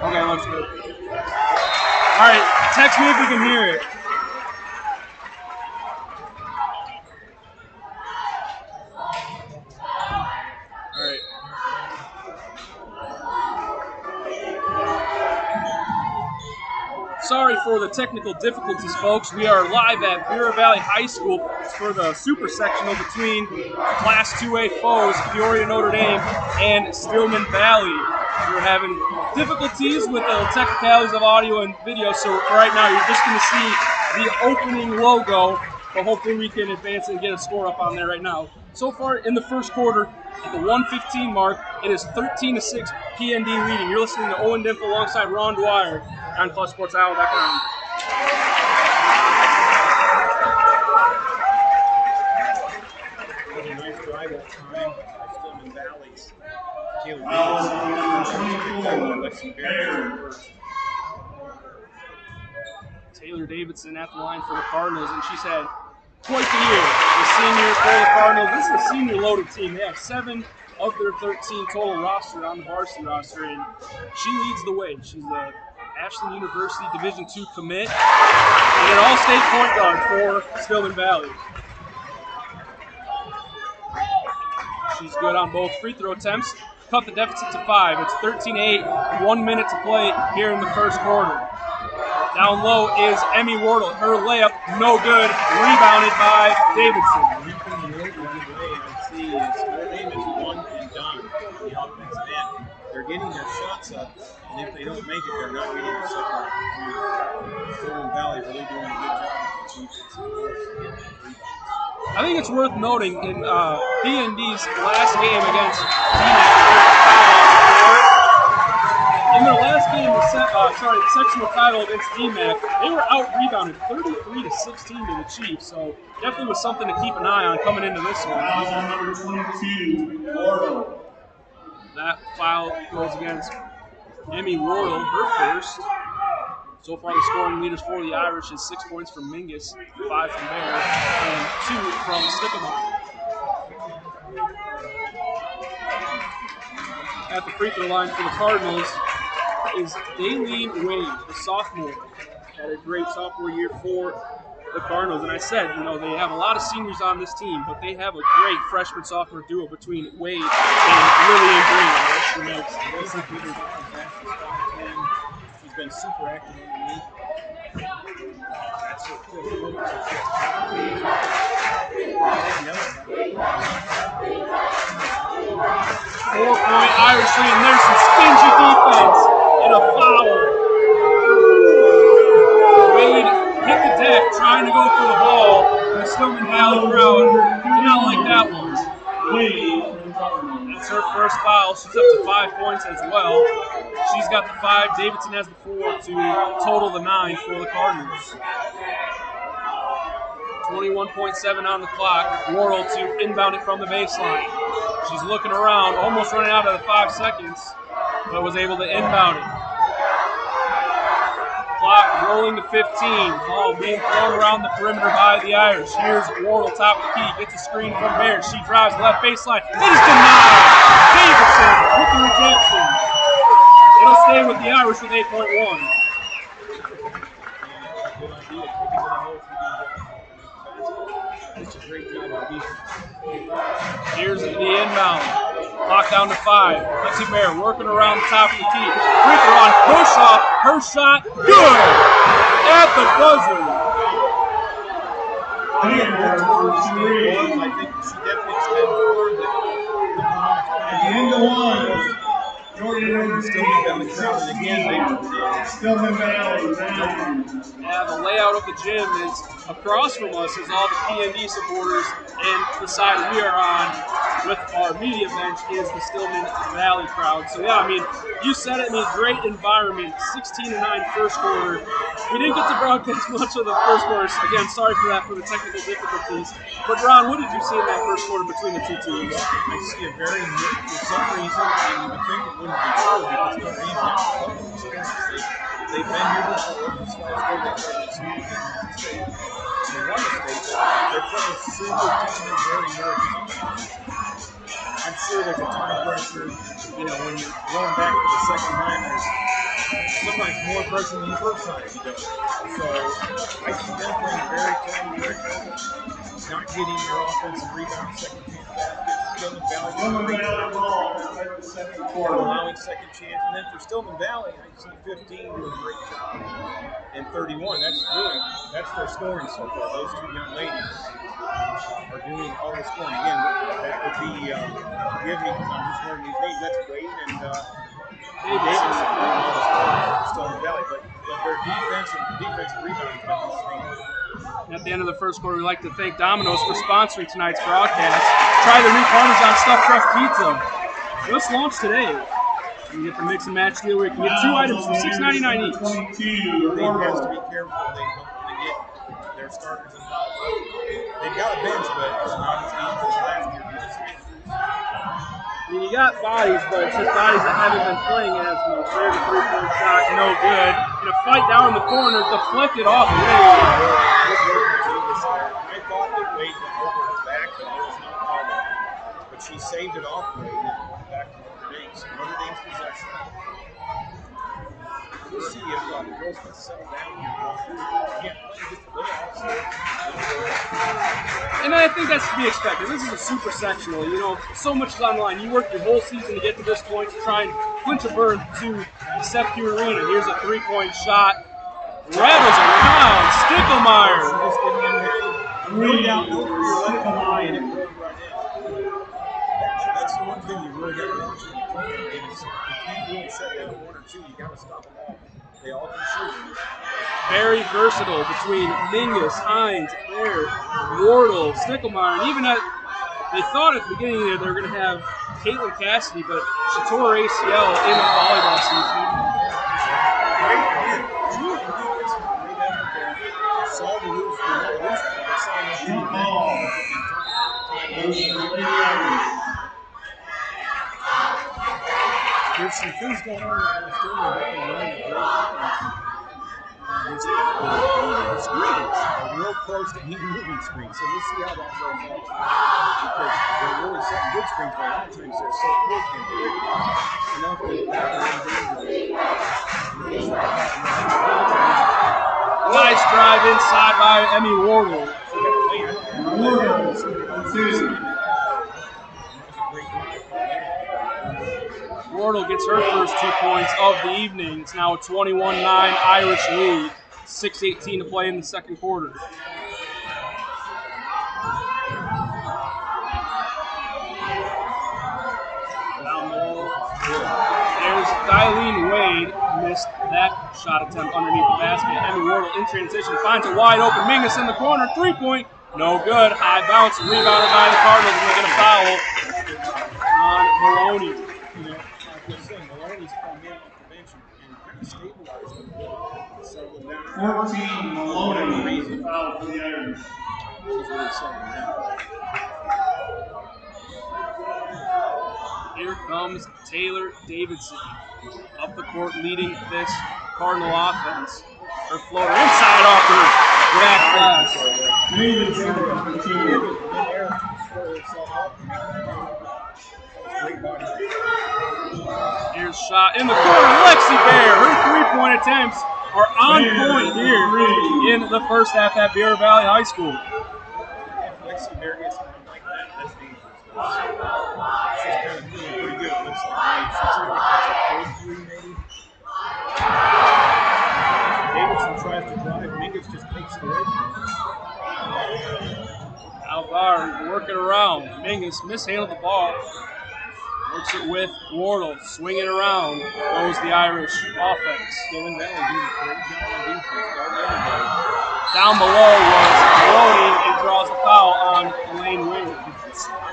Okay, looks good. All right, text me if you can hear it. All right. Sorry for the technical difficulties, folks. We are live at Peoria Valley High School for the super sectional between Class 2A foes, Peoria Notre Dame and Stillman Valley. We're having difficulties with the technicalities of audio and video, so for right now you're just going to see the opening logo, but hopefully we can advance and get a score up on there right now. So far in the first quarter, at the 1:15 mark, it is 13-6 PND leading. You're listening to Owen Dimple alongside Ron Dwyer on ClubSportsIsland.com. Nice drive that time by Stillman Valley's Taylor Davidson. Taylor Davidson at the line for the Cardinals, and she's had quite the year. The senior for the Cardinals. This is a senior loaded team. They have 7 of their 13 total roster on the varsity roster, and she leads the way. She's the Ashland University Division II commit and an all-state point guard for Stillman Valley. She's good on both free throw attempts. Cut the deficit to 5. It's 13-8, 1 minute to play here in the first quarter. Down low is Emmy Wardle. Her layup, no good. Rebounded by Davidson. Their name is one and done on the offensive end. They're getting their shots up, and if they don't make it, they're not getting their second round. Stillman Valley really doing a good job of defense. I think it's worth noting in B&D's last game against DMAC, in their last game, the sectional title against DMAC, they were out-rebounded 33-16 to the Chiefs, so definitely was something to keep an eye on coming into this one. Number 22, Wardle. That foul goes against Emmy Wardle, her first. So far, the scoring leaders for the Irish is 6 points from Mingus, 5 from Bear, and 2 from Stillman. At the free throw line for the Cardinals is Daleen Wade, the sophomore. Had a great sophomore year for the Cardinals. And I said, they have a lot of seniors on this team, but they have a great freshman-sophomore duo between Wade and Lillian Green. She's been super active underneath. That's her quick. 4-point Irish lead, and there's some stingy defense and a foul. Wade hit the deck trying to go for the ball. The Stillman Valley crowd did not like that one. That's her first foul. She's up to 5 points as well. She's got the 5. Davidson has the 4 to total the 9 for the Cardinals. 21.7 on the clock. Wardle to inbound it from the baseline. She's looking around, almost running out of the 5 seconds, but was able to inbound it. Clock rolling to 15. Ball being thrown around the perimeter by the Irish. Here's Wardle, top of the key, gets a screen from Bear. She drives left baseline. It is denied. Davidson with the rejection. It'll stay with the Irish with 8.1. It's a great job of defense. Here's the inbound. Clock down to 5. Lexi Bear working around the top of the key. Free throw on push off. Her shot, good! At the buzzer. I think she definitely extended forward. At the end of 1. Stillman Valley crowd, and again, Stillman Valley. Yeah, the layout of the gym is across from us is all the PND supporters, and the side we are on with our media bench is the Stillman Valley crowd. So yeah, you said it, great environment. 16-9 first quarter. We didn't get to broadcast much of the first quarter. Again, sorry for that, for the technical difficulties. But Ron, what did you see in that first quarter between the two teams? I see a very, for some reason, and you would think it wouldn't be true because Notre Dame has a couple of experience. They've been here before. This last year they played this week in state. They won the state. They're playing super team very nervous. I'm sure there's a ton of pressure. When you're going back for the second time, there's finds more pressure than the first time he does. So I see them playing very tight, very focused, not getting their offensive rebound, second chance baskets. Stillman Valley allowing second chance. And then for Stillman Valley, I see 15 doing a great job. And 31, that's their scoring so far. Those two young ladies are doing all the scoring. Again, that would be, forgive me because I'm just learning these names, that's Wade and Davis are doing all the scoring for Stillman Valley. But their defensive rebounding has been sustained. At the end of the first quarter, we'd like to thank Domino's for sponsoring tonight's broadcast. Try the new Parmesan stuffed crust pizza. Just launched today. You can get the mix and match deal where you can get 2 items for $6.99 each. They have to be careful. They get their starters involved. They've got a bench, but it's not as deep as last year. I mean, you got bodies, but it's just bodies that haven't been playing as much. There's a 3-point shot, no good. In a fight down in the corner, deflected off Wade. I thought that Wade went over his back, but there was no call on it. But she saved it off Wade and went back to Notre Dame. So Notre Dame's possession. We'll see if the girls can settle down here. Just a little and I think that's to be expected. This is a super sectional. You know, so much is on the line. You work your whole season to get to this point to try and clinch a berth to Seth Pugh Arena. Here's a 3-point shot. Rattles around. Sticklemeyer. That's the one thing you really got to watch in the program is you can't really shut down one or two. You got to stop them all. They all can shoot. Very versatile between Mingus, Hines, Baird, Wardle, Sticklemeyer, and even they thought at the beginning that they were going to have Caitlin Cassidy, but she tore her ACL in the volleyball season. Saw the loose, there's some things going on in the screens are real close to being moving screens, so we'll see how that goes out. Because they're really setting good screens, but a lot of times they're so quick and quick enough to Nice drive inside by Emmy Wardle. Wardle gets her first 2 points of the evening. It's now a 21-9 Irish lead. 6:18 to play in the second quarter. There's Dylene Wade, missed that shot attempt underneath the basket. Emmy Wardle in transition finds a wide open Mingus in the corner. 3-point, no good. High bounce, rebounded by the Cardinals, and they get a foul on Maloney. Maloney's come in off the bench and kind of stabilized them. Settled them down. 14, Maloney, foul for the Irish. He's really settling down. Here comes Taylor Davidson up the court leading this Cardinal offense. Her floater inside off her back glass. Davidson, number 2. Here's a shot in the corner. Lexi Bear, her 3-point attempts are on point here in the first half at Peoria Valley High School. Lexi Bear gets one like that, that's dangerous. She's kind of doing pretty good, it looks like. She's going to catch a 4-3 maybe. Davidson tries to drive, Mingus just takes it away from her. Alvar working around. Mingus mishandled the ball. Works it with Wardle. Swinging around goes the Irish offense. Stillman Valley doing a great job on defense. Down below was Maloney and draws a foul on Elaine Wade. I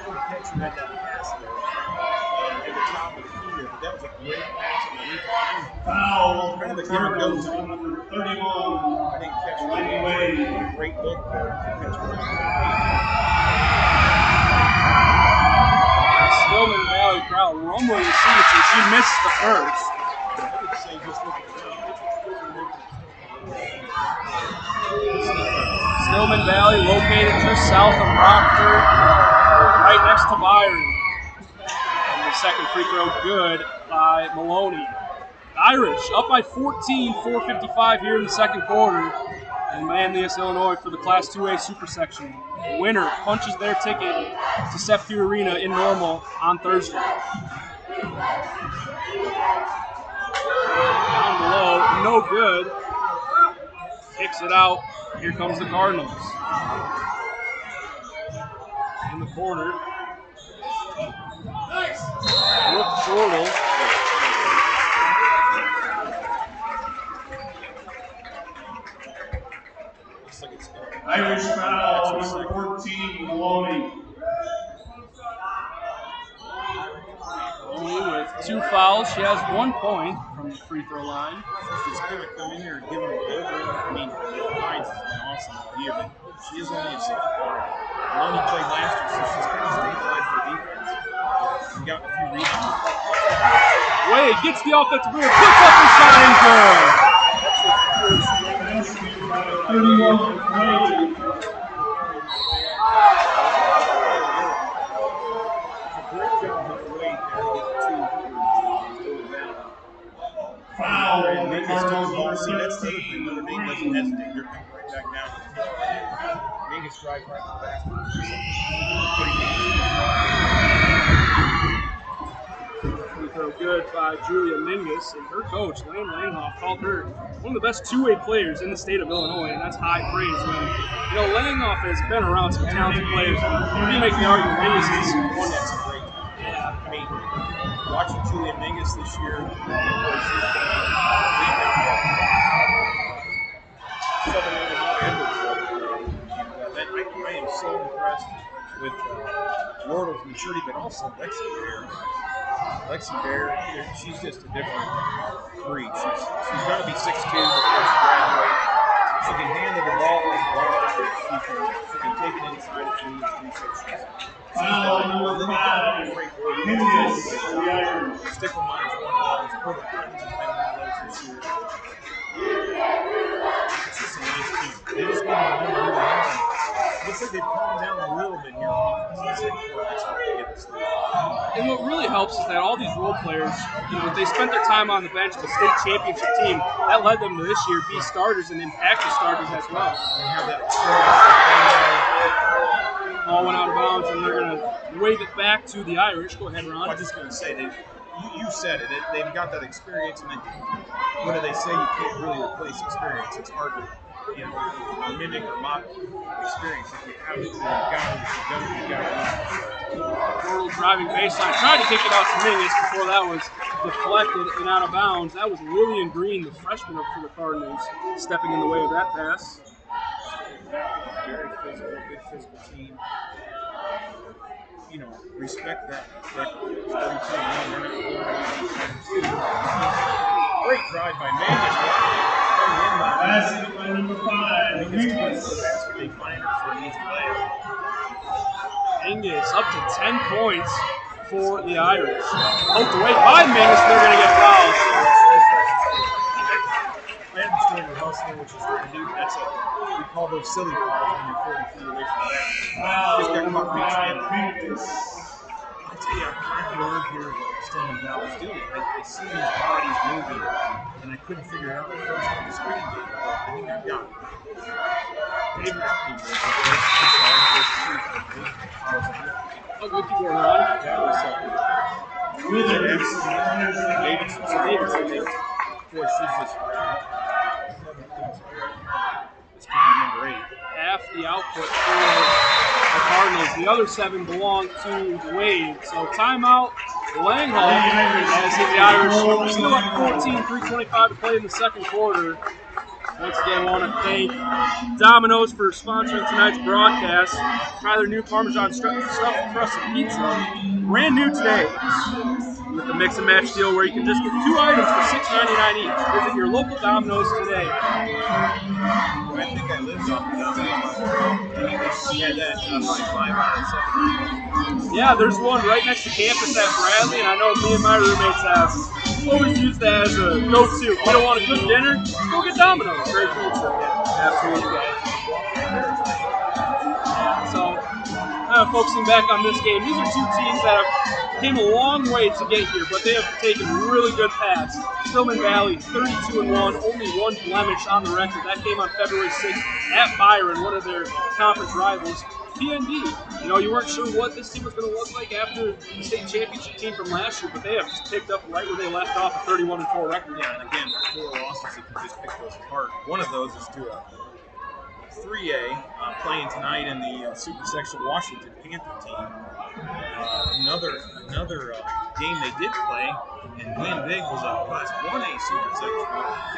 don't catch you at that pass there. At the top of the key there, but that was a great pass on the lead. Foul, Kind of a give and go type. number 31. I didn't catch Elaine Wade. Great look there to catch her. Stillman Valley crowd rumbling the seats, and she missed the first. I would say just look at Stillman Valley located just south of Rockford, right next to Byron. And the second free throw good by Maloney. Irish up by 14, 4:55 here in the second quarter. And Manlius, Illinois for the Class 2A Super Section. Winner punches their ticket to Steph Q Arena in Normal on Thursday. Down below, no good. Kicks it out. Here comes the Cardinals. In the corner. Brooke Shortle. Irish foul number 14, Maloney. Maloney with 2 fouls. She has 1 point from the free throw line. She's kind of come in here and given them a little bit. I mean, Hines has been awesome all year, but she is only a second player. Maloney played last year, so she's kind of stabilized her defense and gotten a few rebounds. Wade gets the offensive board, puts up the shot and good. 31-20. Foul. And Mingus told ball. See, that's the other thing. Notre Dame doesn't hesitate. They're coming right back down. Mingus drives right to the basket. Free throw good by Julia Mingus, and her coach, Lane Langhoff, called her one of the best two-way players in the state of Illinois, and that's high praise. When, you know, Langhoff has been around some talented players. You make the argument Mingus is one that's great. Yeah, I mean, watching Julia Mingus this year, I am so impressed with Wardle's maturity, but also Lexi Bear. Lexi Bear, she's just a different breed. She's going to be 6'2" before she graduates. She can handle the ball as well. She can take it inside if she needs to. So Foul number 5, Mingus. Stillman is one of those. Porter Cotton's has been one of those this year. It's just a nice team. They just need to remember who they are. Looks like they've calmed down a little bit here on defense. And what really helps is that all these role players, you know, they spent their time on the bench of the state championship team. That led them to this year be starters and impactful starters as well. They have that experience. All went out of bounds, and they're going to wave it back to the Irish. Go ahead, Ron. I was just going to say, you said it. They've got that experience, and then what do they say? You can't really replace experience. It's hard to, you know, mimic or mock experience. If you haven't, you've got it. Portal driving baseline, tried to kick it out to Mingus before that was deflected and out of bounds. That was Lillian Green, the freshman up for the Cardinals, stepping in the way of that pass. Very physical, good physical team. You know, respect that record. 32-1. Great drive by Mangus. Basket by number 5, Mingus. They find her for an easy layup. Mingus up to 10 points for the Irish. Poked away by Mingus, they're going to get fouled. I understand what hustling, which is what we do. We call those silly fouls when you're 40 feet away from that. Just got caught reaching in. I tell you, I've kind of learned here what Stillman Valley's doing. I see these bodies moving, and I couldn't figure it out at first on the screen game. I think I've got it. Oh, good to go, Ron. That was Davidson. Boy, she's just this could be number 8. Half the output for the Cardinals. The other 7 belong to Wade. So timeout. Langhoff has hit the Irish. Still up 14, 3:25 to play in the second quarter. Once again, I want to thank Domino's for sponsoring tonight's broadcast. Try their new Parmesan stuffed crusted pizza. Brand new today. With the mix and match deal where you can just get 2 items for $6.99 each. Visit your local Domino's today. I think I lived off of that. Yeah, that's probably 5 out of 7. Yeah, there's one right next to campus at Bradley, and I know me and my roommates have always used that as a go-to. If you don't want to cook dinner, just go get Domino's. Great pizza. Absolutely. So, Focusing back on this game, these are two teams that have came a long way to get here, but they have taken really good paths. Stillman Valley, 32-1, only one blemish on the record. That came on February 6th at Byron, one of their conference rivals. PND, you weren't sure what this team was going to look like after the state championship team from last year, but they have just picked up right where they left off, a 31-4 record. Yeah, and again, 4 losses, you can just pick those apart. One of those is to a 3A playing tonight in the Super Section Washington Panther team. Another game they did play and win big was a Class 1A Super Section with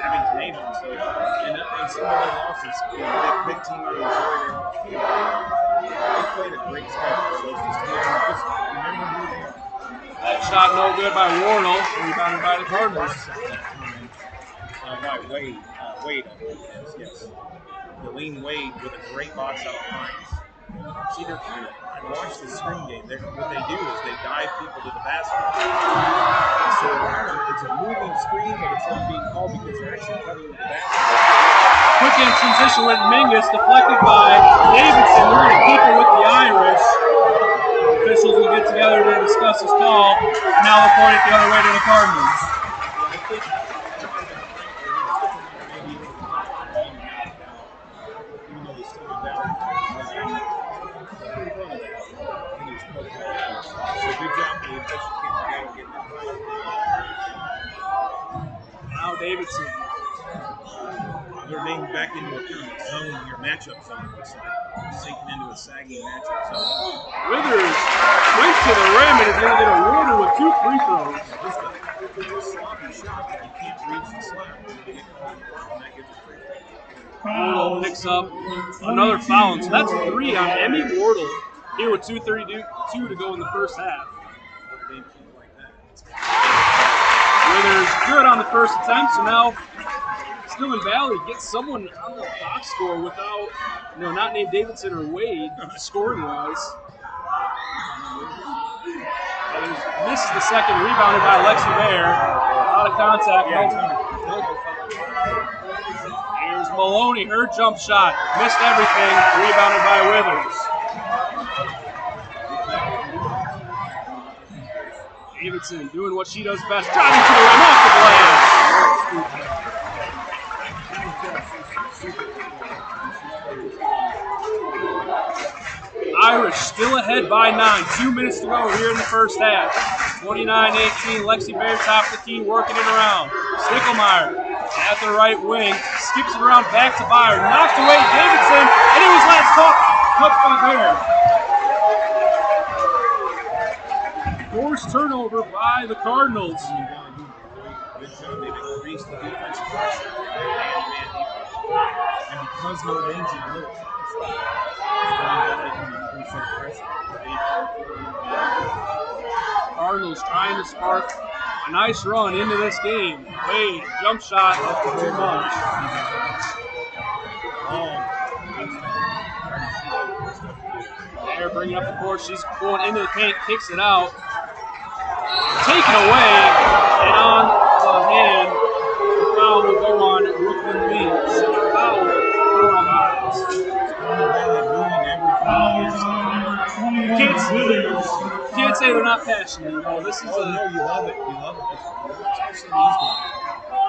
Abington Avon. So, and some of the losses, big team out of Missouri, they played a great schedule. So it's just remember who they are. That shot no good by Wardle, rebounded by the Cardinals. By Wade, I believe it is, yes. Deline Wade with a great box out of Hines. See, I watched the screen game. What they do is they dive people to the basket. So it's a moving screen, but it's not being called because they're actually cutting the basket. Quick in transition with Mingus, deflected by Davidson. We're going to keep it with the Irish. Officials will get together to discuss this call. Now they'll point it the other way to the Cardinals. Now Davidson. They're being back into a kind of zone, your matchup zone, looks like. Sinking into a sagging matchup zone. Withers went to the rim and is going to get awarded with 2 free throws. Just a sloppy shot that you can't reach the slap. You get called for, and that gets a free throw. Wardle picks up another foul. So that's 3 on Emmy Wardle. Here with 2:32 to go in the first half. Withers good on the first attempt, so now Stillman Valley gets someone on the box score without, not named Davidson or Wade, scoring-wise. Misses the second, rebounded by Lexi Bear. Out of contact. Here's Maloney, her jump shot. Missed everything, rebounded by Withers. Davidson doing what she does best, driving to the rim off the glass. Irish still ahead by 9. 2 minutes to go here in the first half. 29-18. Lexi Bear top of the key, working it around. Stickelmeyer at the right wing, skips it around back to Byron, knocked away Davidson, and it was last touched by Bear. Forced turnover by the Cardinals. Good job. They've increased the defensive pressure. And because no range in little Cardinals trying to spark a nice run into this game. Wade, jump shot, too much. They're bringing up the court. She's going into the paint, kicks it out. Taken away, and on the hand, the foul will go on Brooklyn Leeds. Foul for Hines. You can't say they're not passionate. This is you love it. You love it.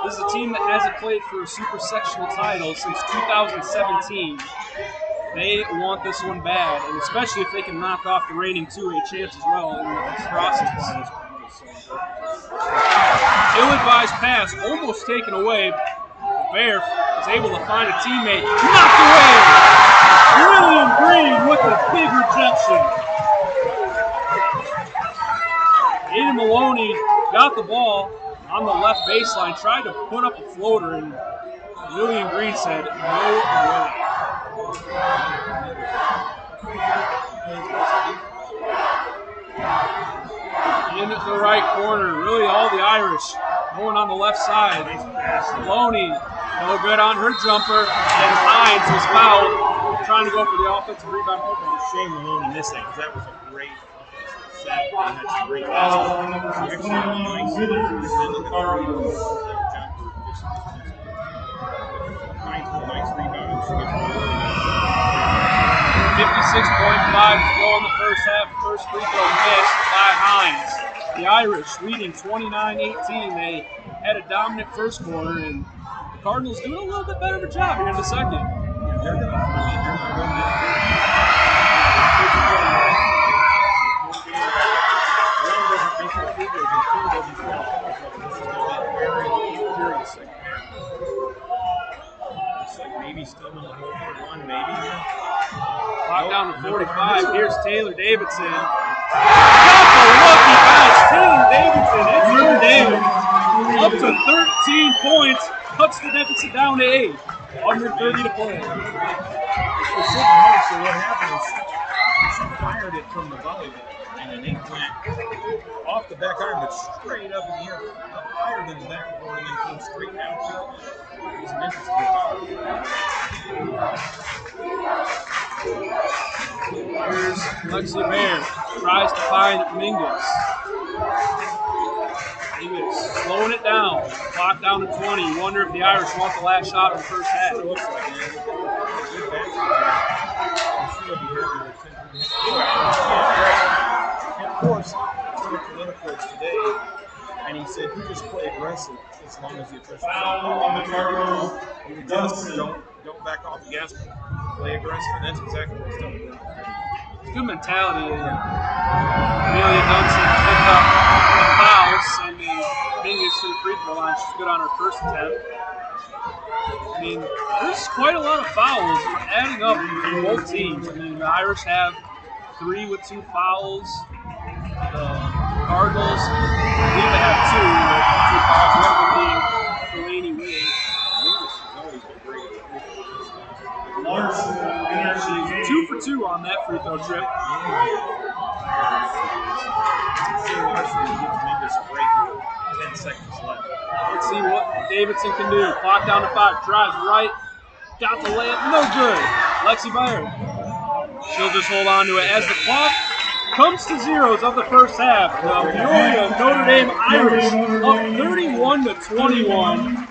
This is a team that hasn't played for a super sectional title since 2017. They want this one bad, and especially if they can knock off the reigning 2A champs as well in this process. Ill-advised pass, almost taken away. Bear is able to find a teammate. Knocked away! William Green with a big rejection. Aiden Maloney got the ball on the left baseline, tried to put up a floater, and William Green said, no way. In the right corner, really all the Irish going on the left side. Maloney, no good on her jumper, and Hines was fouled, trying to go for the offensive rebound. Shame Maloney missed that, because that was a great offensive set. They had some great basketball. She actually had a nice Hines with a nice rebound, and she gets 56.5 to go in the first half. First free throw missed by Hines. The Irish leading 29-18. They had a dominant first quarter, and the Cardinals doing a little bit better of a job here in the second. Yeah, they're going to win this game. One doesn't make their free throws, and two doesn't score a foul trouble. This is going to be a very curious second half. Looks like maybe Stillman will hold for one, maybe. Clock down to 45. Here's Taylor Davidson. Got the lucky pass. Taylor Davidson. It's for David. Up to 13 points. Cuts the deficit down to 8. Under 30 to play. We're sitting here, so what happened is she fired it from the volleyball, and then it went off the back iron, but straight up in the air, up higher than the backboard, and then came straight down. It was an interesting foul. Here's Lexi Bear. Tries to find Mingus. Mingus slowing it down. Clock down to 20. You wonder if the Irish want the last shot of the first half. It looks like it. Good basket there. I'm sure they'll be happy with it. And of course, I talked to another coach today, and he said, you just play aggressive as long as the officials Foul on the Cardinals. you just don't back off the gas. Play aggressive, and that's exactly what's done. It's good mentality. Amelia Dunson picked up the foul, sending Mingus to the free throw line. She's good on her first attempt. I mean, there's quite a lot of fouls adding up for both teams. I mean, the Irish have 3 with 2 fouls. The Cardinals, I believe they have 2 with 2 fouls. One being Delaney Wade. Mingus has always been great. Larson, She's 2 for 2 on that free throw trip. Larson gives Mingus a break with 10 seconds left. Let's see what Davidson can do. Clock down to 5. Drives right. Got the layup. No good. Lexi Byron. She'll just hold on to it as the clock comes to zeros of the first half. The Peoria Notre Dame Irish up 31 to 21.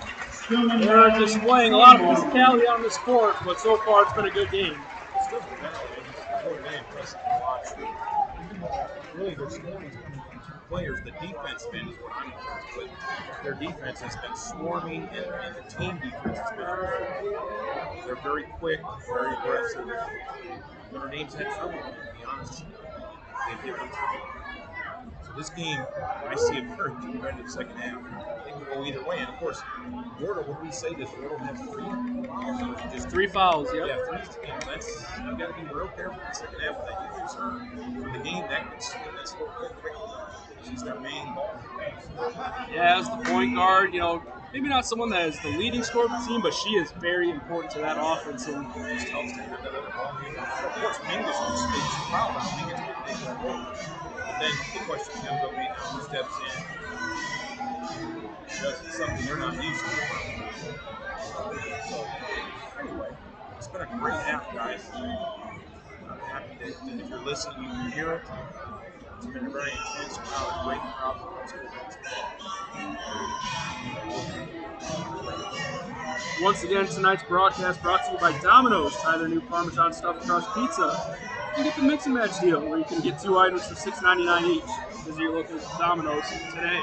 They're displaying a lot of physicality on this court, but so far it's been a good game. Still very impressive to watch. Really, their scoring is coming from 2 players. The defense been is what I'm impressed with. Their defense has been swarming, and the team defense has been good. They're very quick, very aggressive. Notre Dame's had trouble, to be honest. They've given them trouble. So this game, I see a very competitive second half. It can go either way. And of course, Wardle, what do we say? Does Wardle have 3 fouls? Or just 3 fouls, yep. Yeah, 3. That's, you've got to be real careful in the second half when that you use her for the game. That could slow quick. She's their main ball. Yeah, as the point guard, maybe not someone that is the leading scorer of the team, but she is very important to that offense. And Just helps to have that other ball game. Of course, Mingus will stay foul out. Mingus will take that ball. But then the question comes, okay, now who steps in? Does something they're not used to. So, anyway, it's been a great half, guys. I'm happy that if you're listening, you can hear it. It's been a very intense crowd, a great crowd for high school basketball. once again, tonight's broadcast brought to you by Domino's. Try their new Parmesan stuffed crust pizza. You get the mix and match deal, where you can get 2 items for $6.99 each. Visit your local Domino's today.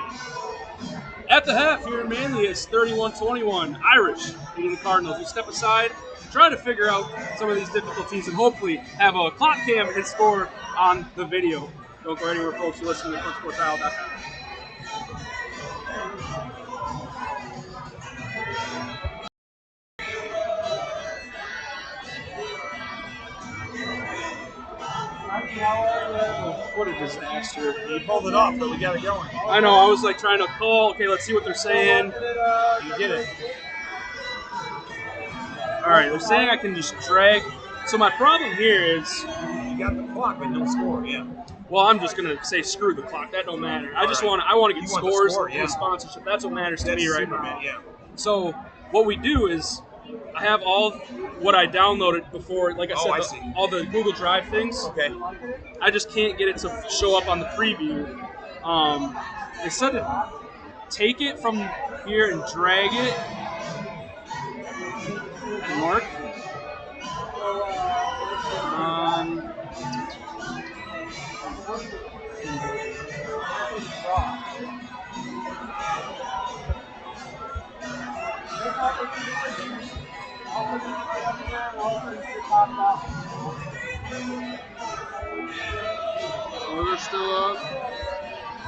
At the half here in Manly, it's 31-21. Irish beating the Cardinals. We step aside, try to figure out some of these difficulties, and hopefully have a clock cam and score on the video. Don't go anywhere, folks. You're listening to FrontSportsIsle.com. What a disaster. You pulled it off, but we got it going. I know, I was like trying to call, okay, let's see what they're saying. You did it. Alright, they're saying I can just drag. So my problem here is, You got the clock, but no score, yeah. well, I'm just gonna say screw the clock. That don't matter. I just want to get You want the scores score, and yeah. the sponsorship. That's what matters to That's me right Superman, now. yeah. So what we do is, I have all what I downloaded before, like I said, I see. all the Google Drive things. Okay. I just can't get it to show up on the preview. They said to take it from here and drag it. Mark. Oh, they're still up.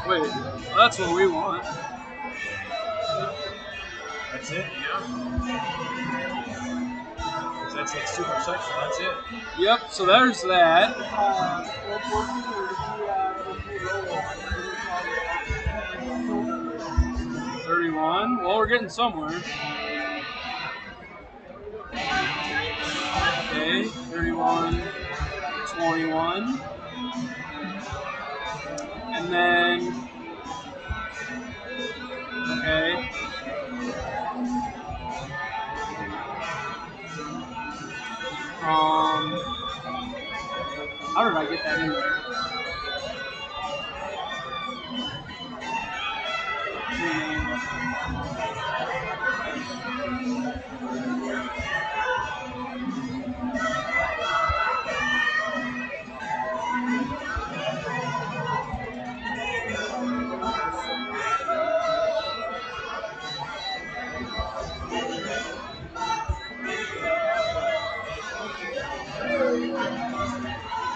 Wait, that's what we want. That's it, yeah. That's that super section, that's it. Yep, so there's that. 31. Well, we're getting somewhere. Okay, 31, 21. And then, okay. How did I get that in there?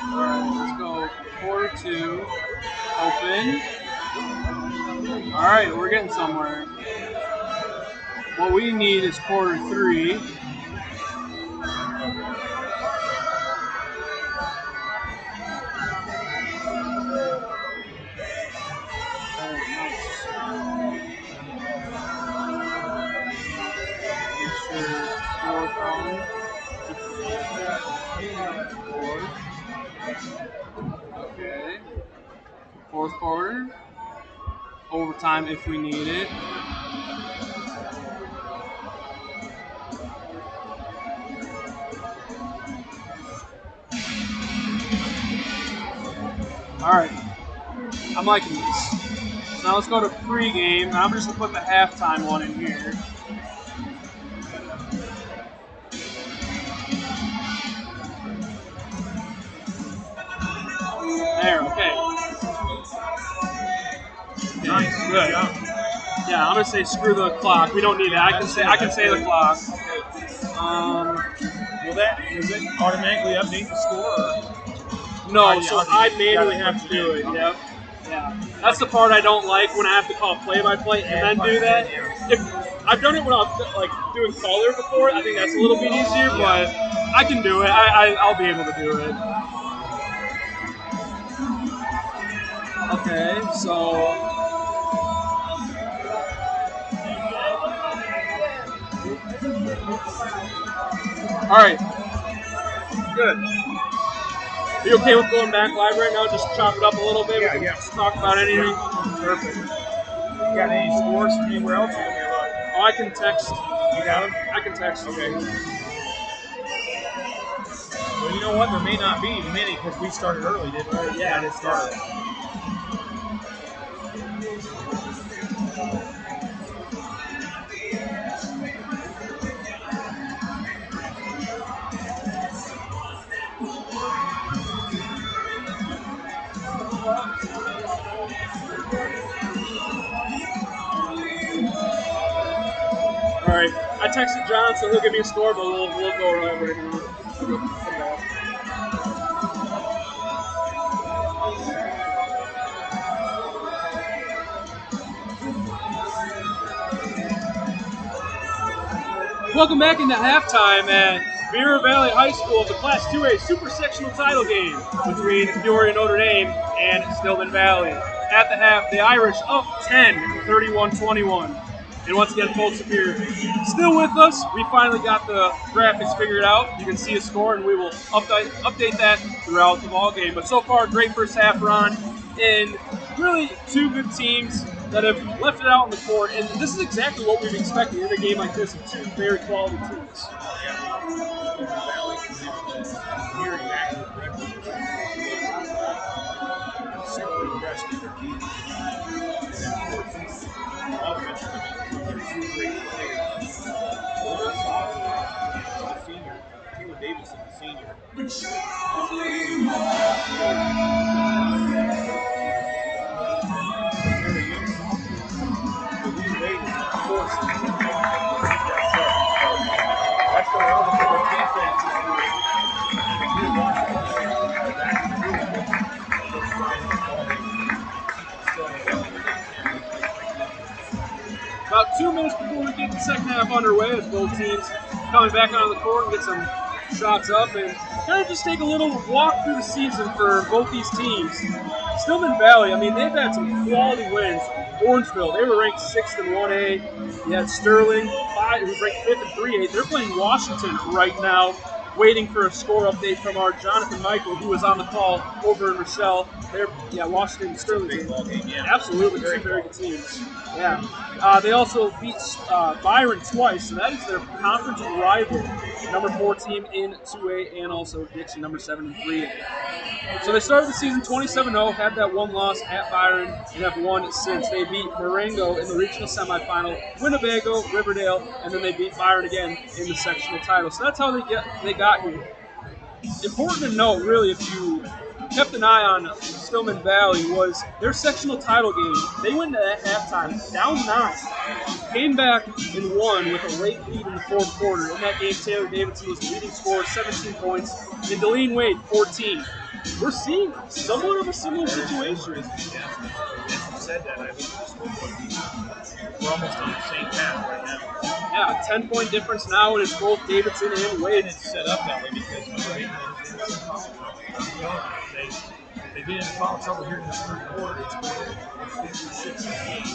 Alright, let's go quarter 2. Open. Alright, we're getting somewhere. What we need is quarter 3. Okay. Fourth quarter. Overtime if we need it. Alright. I'm liking this. So now let's go to pregame. I'm just going to put the halftime one in here. There, okay. Nice. Good. Yeah, I'm gonna say screw the clock. We don't need that. I can say the clock. Will that does it automatically update the score? No, so I manually have to do it. Yep. Yeah. That's the part I don't like when I have to call play-by-play and then do that. If I've done it when I was like doing color before, I think that's a little bit easier, but I can do it. I'll be able to do it. Okay, so all right. Good. Are you okay with going back live right now? Just chop it up a little bit. Yeah. Just talk about anything. Perfect. You got any scores from anywhere else? Oh, I can text. You got them? I can text. Okay. Well, you know what? There may not be many because we started early, didn't we? Yeah, it started. All right. I texted John, so he'll give me a score, but we'll go over it. Welcome back into halftime at Peoria Valley High School, the Class 2A Super Sectional title game between Peoria Notre Dame and Stillman Valley. At the half, the Irish up 10, 31-21. And once again, folks, if you're still with us, we finally got the graphics figured out. You can see a score, and we will update that throughout the ball game. But so far, great first half run, and really two good teams that have left it out on the court. And this is exactly what we've expected in a game like this of two very quality teams. Super impressed with their defense. Offense, they're two great players. One is the senior, Taylor Davidson, the senior. second half underway as both teams coming back onto the court and get some shots up and kind of just take a little walk through the season for both these teams. Stillman Valley, I mean, they've had some quality wins. Orangeville, they were ranked 6th in 1A. You had Sterling, who's ranked 5th in 3A. They're playing Washington right now, waiting for a score update from our Jonathan Michael, who was on the call over in Rochelle. Washington and Sterling. Big ball game, yeah. Absolutely, two very good teams. Yeah. They also beat Byron twice, so that is their conference rival, number 4 team in 2A, and also Dixie, number 7 in 3A. So they started the season 27-0, had that one loss at Byron, and have won since. They beat Marengo in the regional semifinal, Winnebago, Riverdale, and then they beat Byron again in the sectional title. So that's how they got here. Important to note, really, if you kept an eye on Stillman Valley, was their sectional title game. They went at halftime down 9, came back and won with a late lead in the fourth quarter. In that game, Taylor Davidson was the leading scorer, 17 points, and Deline Wade, 14. We're seeing somewhat of a similar situation. As you said that, I think we're almost on the same path right now. Yeah, a 10-point difference now, and it's both Davidson and Wade. And it's set up that way because they get into foul trouble here in the third quarter. It's going 56 games.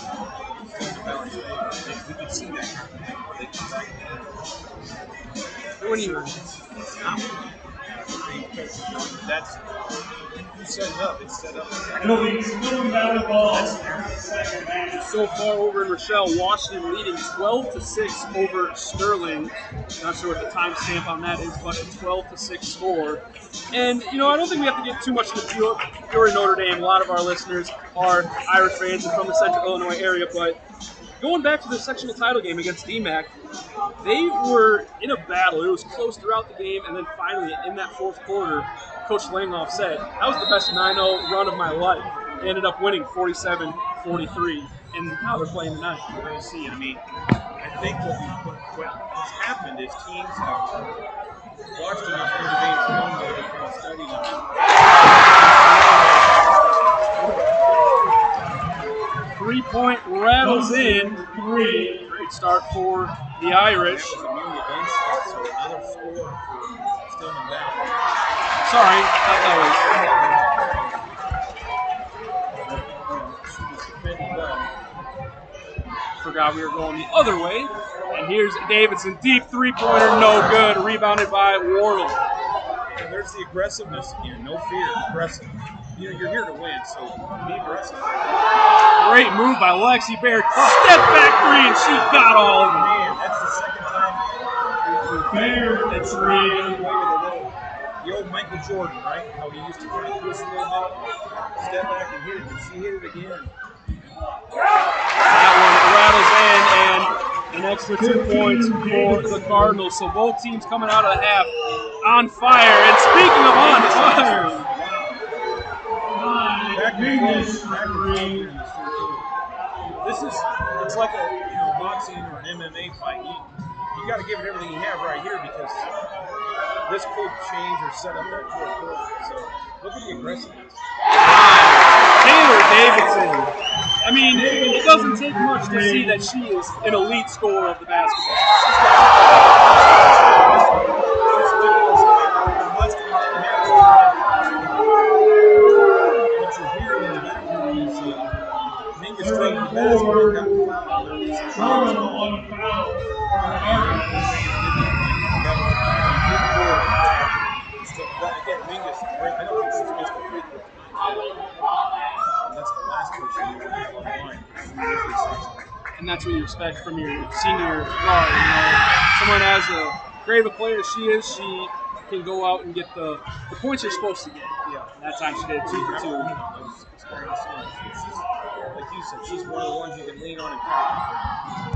We can see that happening. They come back When you that's you set it up. It's set up. It'll be Stillman Valley ball. so far over in Rochelle, Washington leading 12-6 over Sterling. Not sure what the timestamp on that is, but a 12-6 score. And, I don't think we have to get too much into Peoria Notre Dame. A lot of our listeners are Irish fans and from the central Illinois area, but going back to the sectional title game against DMAC, they were in a battle. It was close throughout the game, and then finally, in that fourth quarter, Coach Langhoff said, that was the best 9-0 run of my life. They ended up winning 47-43, and now they're playing tonight. We're going to see. I mean, I think what has happened is teams have watched enough Notre Dame film where they kind of studied them. 3-point rattles in. 3. Great start for the Irish. That was Amelia Benson, so another score for Stillman Valley. Sorry, that was. Forgot we were going the other way. And here's Davidson, deep 3-pointer, no good. Rebounded by Wardle. And there's the aggressiveness again. No fear, aggressive. You're here to win, so be aggressive. Great move by Lexi Baird. Step back 3, and she got all of them. Man, that's the second time. Baird, that's 3. The old Michael Jordan, right? How he used to kind of twist a little bit, step back and hit it, and she hit it again. That one rattles in, and an extra 2 points for the Cardinals. So both teams coming out of the half on fire. And speaking of on fire, It's like a boxing or an MMA fight. You got to give it everything you have right here because this could change or set up that fourth quarter. So look at the aggressiveness. Taylor Davidson. I mean, it doesn't take much to see that she is an elite scorer of the basketball. What you're hearing in the background is Mingus taking the basketball, got the foul. On foul. Again, Mingus, I don't think she's missed a free throw. That's the last person you want on the line. And that's what you expect from your senior guard. Someone as great of a player as she is, she can go out and get the points you're supposed to get. Yeah. And that time she did 2 for 2. Like you said, she's one of the ones you can lean on and count.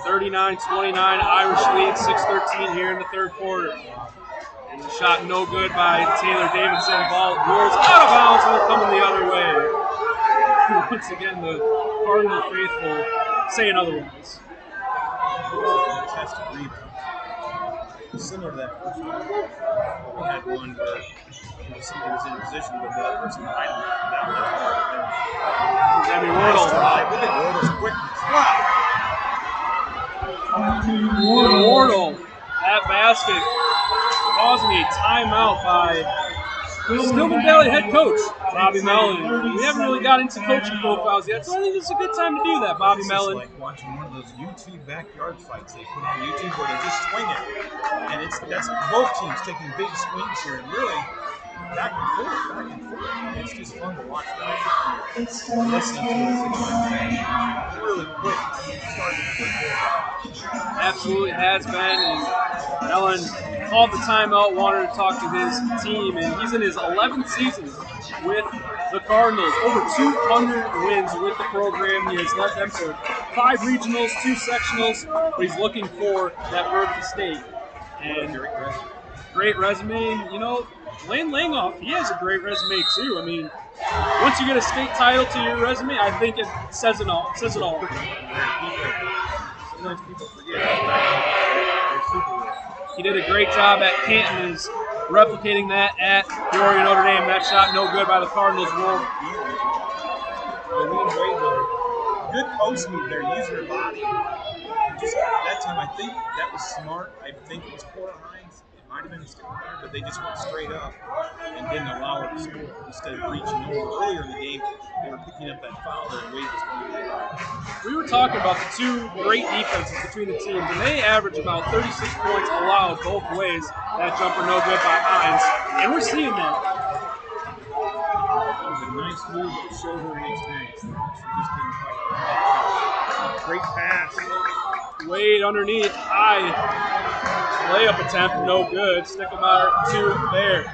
39-29, Irish lead, 6:13 here in the third quarter. And the shot no good by Taylor Davidson. Ball rolls out of bounds and they're coming the other way. Once again, the Cardinal faithful saying otherwise. Contested rebound. Similar to that first one. We had one where somebody was in position, but the other person behind him down there. Demi Wardle. Look at Wardle's quickness. Wow. Wardle at basket, causing a timeout by Stillman Valley head coach Bobby Mellon. We haven't really got into coaching profiles yet, so I think this is a good time to do that, Bobby Mellon. It's like watching one of those YouTube backyard fights they put on YouTube where they're just swinging, and that's both teams taking big swings here, and really back and forth. It's just fun to watch that. Listen to it. It's really quick. Absolutely has been, and Mellon called the timeout, wanted to talk to his team, and he's in his 11th season with the Cardinals. Over 200 wins with the program. He has led them to 5 regionals, 2 sectionals, but he's looking for that berth to state. And great resume. You know, Lane Langoff, he has a great resume too. I mean, once you get a state title to your resume, I think it says it all. Sometimes people forget. He did a great job at Canton, is replicating that at Peoria, Notre Dame. That shot no good by the Cardinals. Good post move there, using her body. Just that time, I think that was smart. I think it was Cora Hines. It might have been Stillman, but they just went straight up and didn't allow her to score instead of reaching over. Earlier in the game, they were picking up that foul there and Wade was going to get. We were talking about the 2 great defenses between the teams, and they average about 36 points allowed both ways. That jumper no good by Hines, and we're seeing that. That was a nice move that showed her inexperience. She just didn't quite. Great pass. Wade underneath, high layup attempt, no good. Sticklemeyer to there.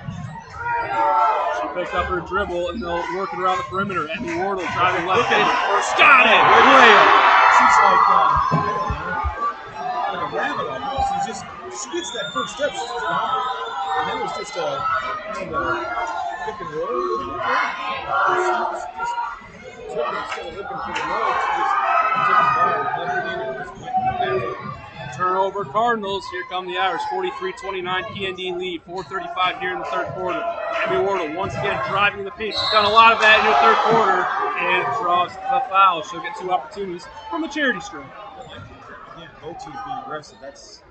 She picked up her dribble and they'll work it around the perimeter. Emmy Wardle driving left hand. Got it! Layup. She's like a rabbit almost. She gets that first step, she's just gone. And that was just a kind of pick and roll. She just instead of looking for the road, she just took the ball and left it in and just went. Turnover Cardinals. Here come the Irish. 43-29 PND lead. 4:35 here in the third quarter. Emmy Wardle once again driving the paint. She's done a lot of that in the third quarter and draws the foul. She'll get 2 opportunities from the charity stripe. Yeah, both teams being aggressive. That's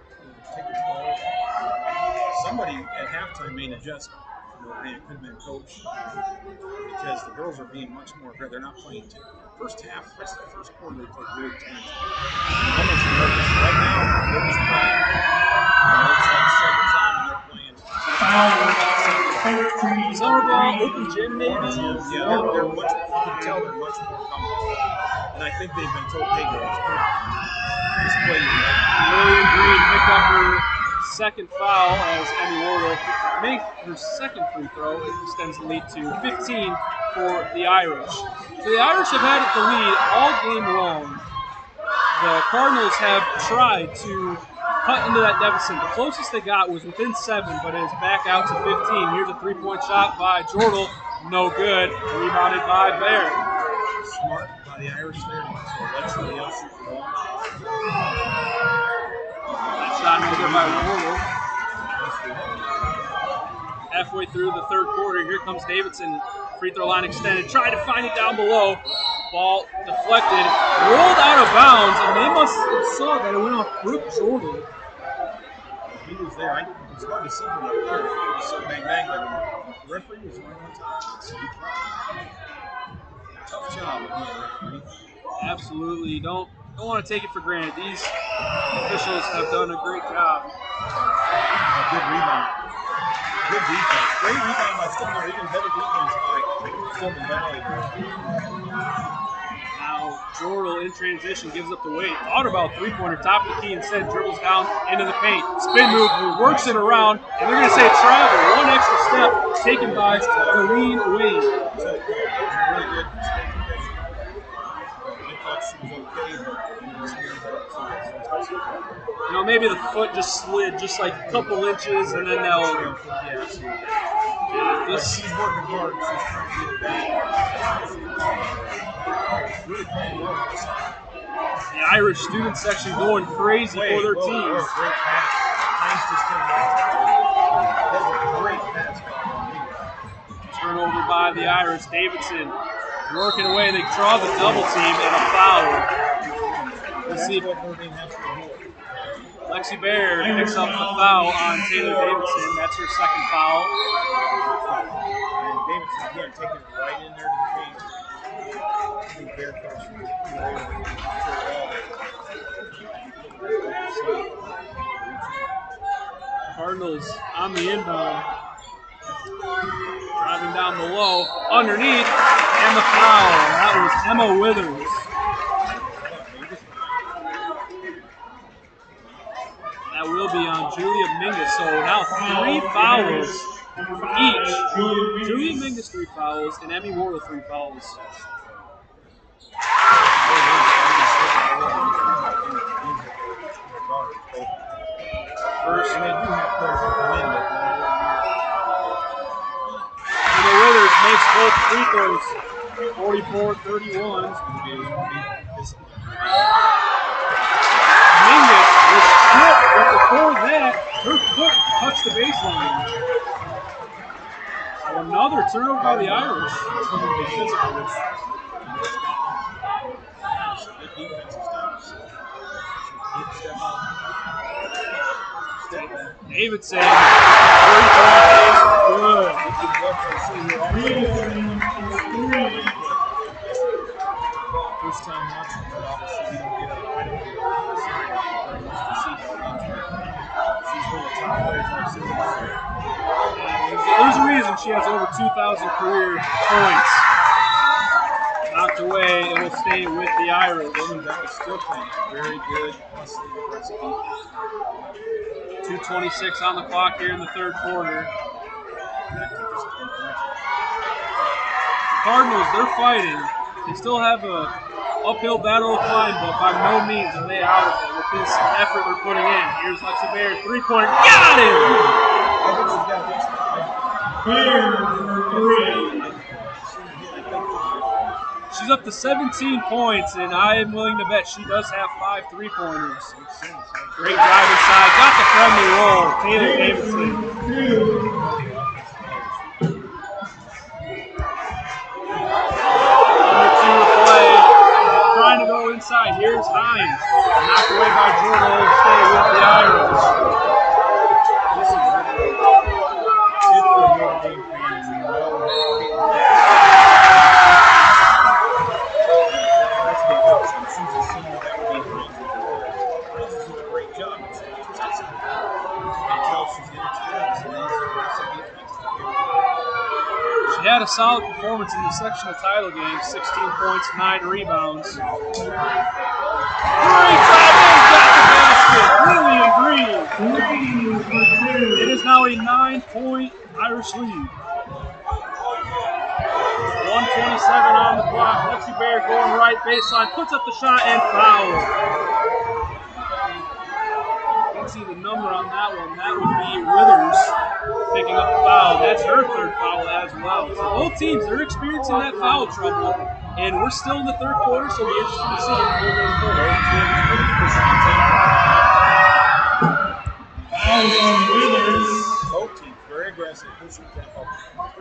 take the ball. Somebody at halftime made an adjustment. It could have been coach because the girls are being much more aggressive. They're not playing first half, rest of the first quarter, they played really tense. Almost nervous. Right now, they're just playing. It's like summertime and they're playing. Summer ball, open gym maybe? Yeah, they're much, you can tell they're much more comfortable. And I think they've been told, hey girls, just play. Lillian Green picked up her second foul as Emmy Wardle makes her second free throw. It extends the lead to 15 for the Irish. So the Irish have had the lead all game long. The Cardinals have tried to cut into that deficit. The closest they got was within 7, but it is back out to 15. Here's a 3-point shot by Jordal. No good. Rebounded by Bear. Smart by the Irish there. So let somebody else shoot the ball. That shot no good by Wardle. Halfway through the third quarter, here comes Davidson. Free throw line extended. Tried to find it down below. Ball deflected. Rolled out of bounds, and they must have saw that it went off Brooke Jordan. He was there. It was hard to see from up here. It was so bang bang, but the referee was right on top. Tough job of being a referee. Absolutely. You don't want to take it for granted. These officials have done a great job. Good rebound. Good defense. Great rebound by Stillman. Even better defense by Stillman Valley. Now Jordal in transition gives up the weight. Thought about 3-pointer, top of the key, instead dribbles down into the paint. Spin move, works it around, and they're going to say travel. One extra step taken by Doreen Wade. Really good. I thought she was okay, You know, maybe the foot just slid just like a couple inches, and then they'll. She's working hard. She's trying to get it back. Really playing well. The Irish student section going crazy for their teams. Great pass. Hines just came out. That was a great pass. Turnover by the Irish. Davidson working away. They draw the double team and a foul. Let's see. Lexi Baird picks up the foul on Taylor Davidson. That's her second foul. And Davidson again taking it right in there to the paint. I think Baird comes from Peoria. Cardinals on the inbound. Driving down the low, underneath, and the foul. That was Emma Withers. That will be on Julia Mingus. So now 3 fouls each. Julia Mingus 3 fouls, and Emmy Wardle 3 fouls. First, and they do have players that come in, but Emma Withers makes both free throws. 44-31. Mingus was stripped, but before that, her foot touched the baseline. So another turnover by the Irish. Davidson, 3-point is good. First time watching her, obviously, you don't get a right away to see how she's one of the top players I've seen. There's a reason she has over 2,000 career points. Knocked away, it will stay with the Irish. That was still playing very good, honestly, aggressive defense. 2:26 on the clock here in the third quarter. Cardinals, they're fighting. They still have a uphill battle to climb, but by no means are they out of it with this effort they're putting in. Here's Lexi Baird, 3-pointer. Got him! Baird for 3. She's up to 17 points, and I am willing to bet she does have 5 3-pointers. Great drive inside. Got the friendly roll. Taylor Davidson. Under 2 to play. Trying to go inside. Here's Hines. Knocked away by Jordan. Will stay with the Irish. This is if you're a Notre Dame fan, you know that's the option. She's a senior that would be Hines. Hines is doing a great job. It's fantastic. You can tell she's inexperienced and then she's aggressive defense. She had a solid performance in the sectional title game. 16 points, 9 rebounds. Great drive in, got the basket. Lillian Green. It is now a 9-point Irish lead. 1:27 on the clock. Lexi Baird going right baseline, puts up the shot and foul. You can see the number on that one. That would be Withers picking up the foul. That's her 3rd foul as well. So both teams, they're experiencing that foul trouble. And we're still in the 3rd quarter, so it'll be interesting to see if we're going forward. Both teams very aggressive, pushing tempo.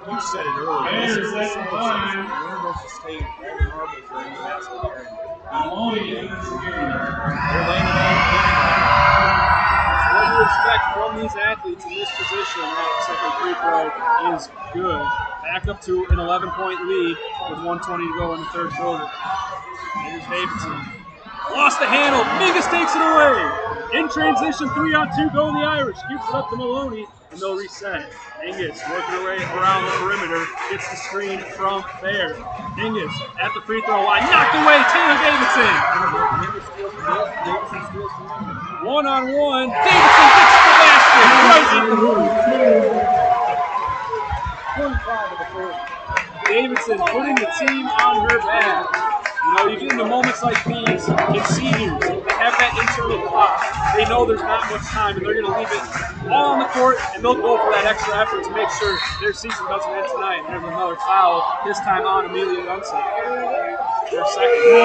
You said it earlier. This is the super section. University State, Grand Harbor is very massive here. They're laying it out. What you expect from these athletes in this position, that second free throw is good. Back up to an 11-point lead with 1:20 to go in the 3rd quarter. Here's Davidson. Lost the handle. Mingus takes it away. In transition, 3-on-2 go the Irish. Gives it up to Maloney, and they'll reset. Mingus working her way around the perimeter. Gets the screen from Baird. Mingus at the free throw line. Knocked away. Taylor Davidson. 1-on-1. Davidson gets the basket. Right in the hoop. 25 of the 40. Davidson putting the team on her back. You know, you get into moments like these in seniors, they have that internal clock. They know there's not much time, and they're going to leave it all on the court, and they'll go for that extra effort to make sure their season doesn't end tonight. And there's another foul, this time on Amelia Dunson. Their second.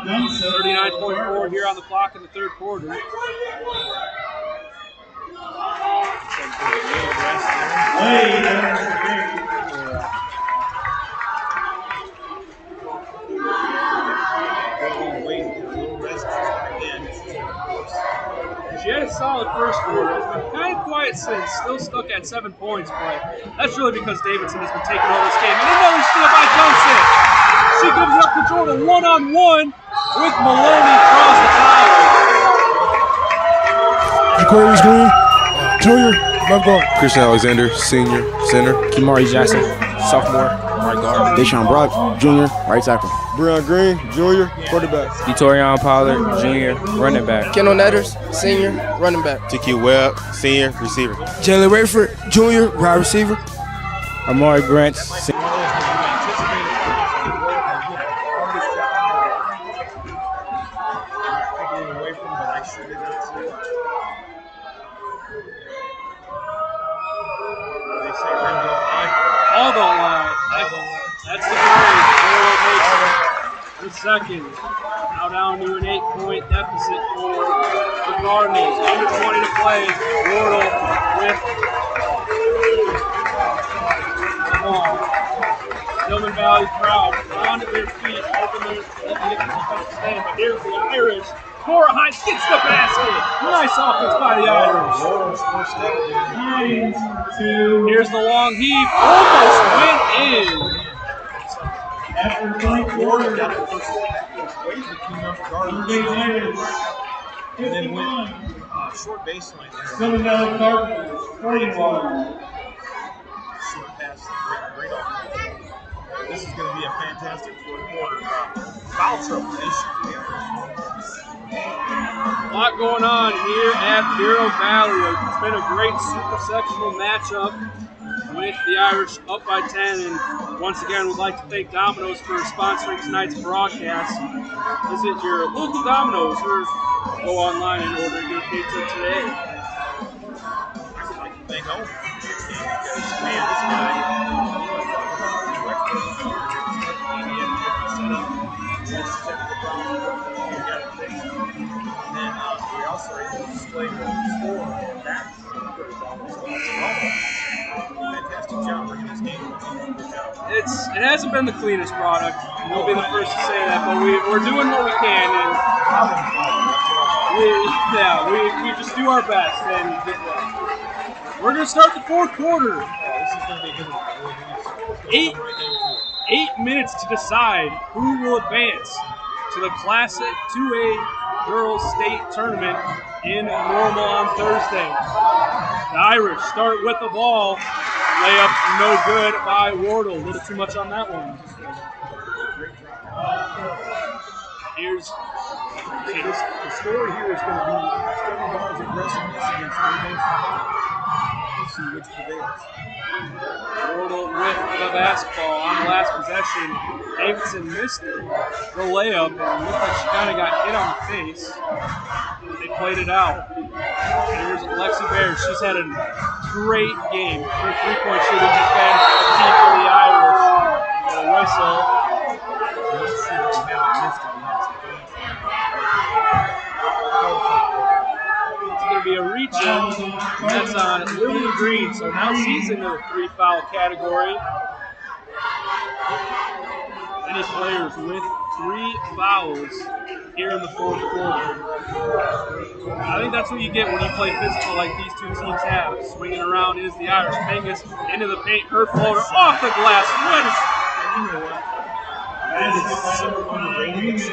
39.4 here on the clock in the 3rd quarter. She had a solid first quarter. It's been kind of quiet since. Still stuck at 7 points, but that's really because Davidson has been taking over this game. And another steal by Johnson. She gives up to Jordan one-on-one with Maloney across the foul. Aquarius Green, junior, left guard. Christian Alexander, senior, center. Kimari Jackson, sophomore, right guard. Deshaun Brock, junior, right tackle. Breon Green, junior, quarterback. Detorian Pollard, junior, running back. Kendall Netters, senior, running back. TQ Webb, senior, receiver. Jalen Rayford, junior, wide receiver. Amari Branch, All don't lie. That's the grade. World makes the second. Now down to an 8-point deficit for the Cardinals. Under 20 to play. Wardle with the ball. Stillman Valley crowd on their feet, hoping they're looking to get the defensive stand. But here's the Irish. Cora Hines gets the basket. Nice offense by the Irish. Here's the long heave. Almost went in. After 3 quarters, And then went short baseline there. Stillman Valley Cardinals, 41. Short pass, great offense. This is going to be a fantastic fourth quarter. Foul trouble issue. A lot going on here at Bureau Valley. It's been a great super sectional matchup with the Irish up by 10. And once again, we'd like to thank Domino's for sponsoring tonight's broadcast. Visit your local Domino's or go online and order your pizza today. I'd like to thank home because, man, this guy, and we also are able to display the score back as well. Fantastic job bringing this game. Good job. It hasn't been the cleanest product. We'll be the first to say that, but we're doing what we can, and we just do our best. And we're going to start the fourth quarter. This is going to be a good one. 8 minutes to decide who will advance to the Classic 2A Girls State Tournament in Normal on Thursday. The Irish start with the ball. Layup no good by Wardle. A little too much on that one. Here's The story here is going to be Stillman Valley's aggressiveness against Davidson. We'll see which prevails. Wardle with the basketball on the last possession. Davidson missed the layup and looked like she kind of got hit on the face. They played it out. Here's Lexi Bear. She's had a great game. Her three-point shooting has been a key for the Irish. Got a whistle. It's going to be a reach-in. That's on Lily Green. So now she's in the 3-foul category. Any players with 3 fouls here in the fourth quarter. I think that's what you get when you play physical like these two teams have. Swinging around is the Irish. Mingus into the paint. Her floater off the glass. What is... You know what? That is so underrated.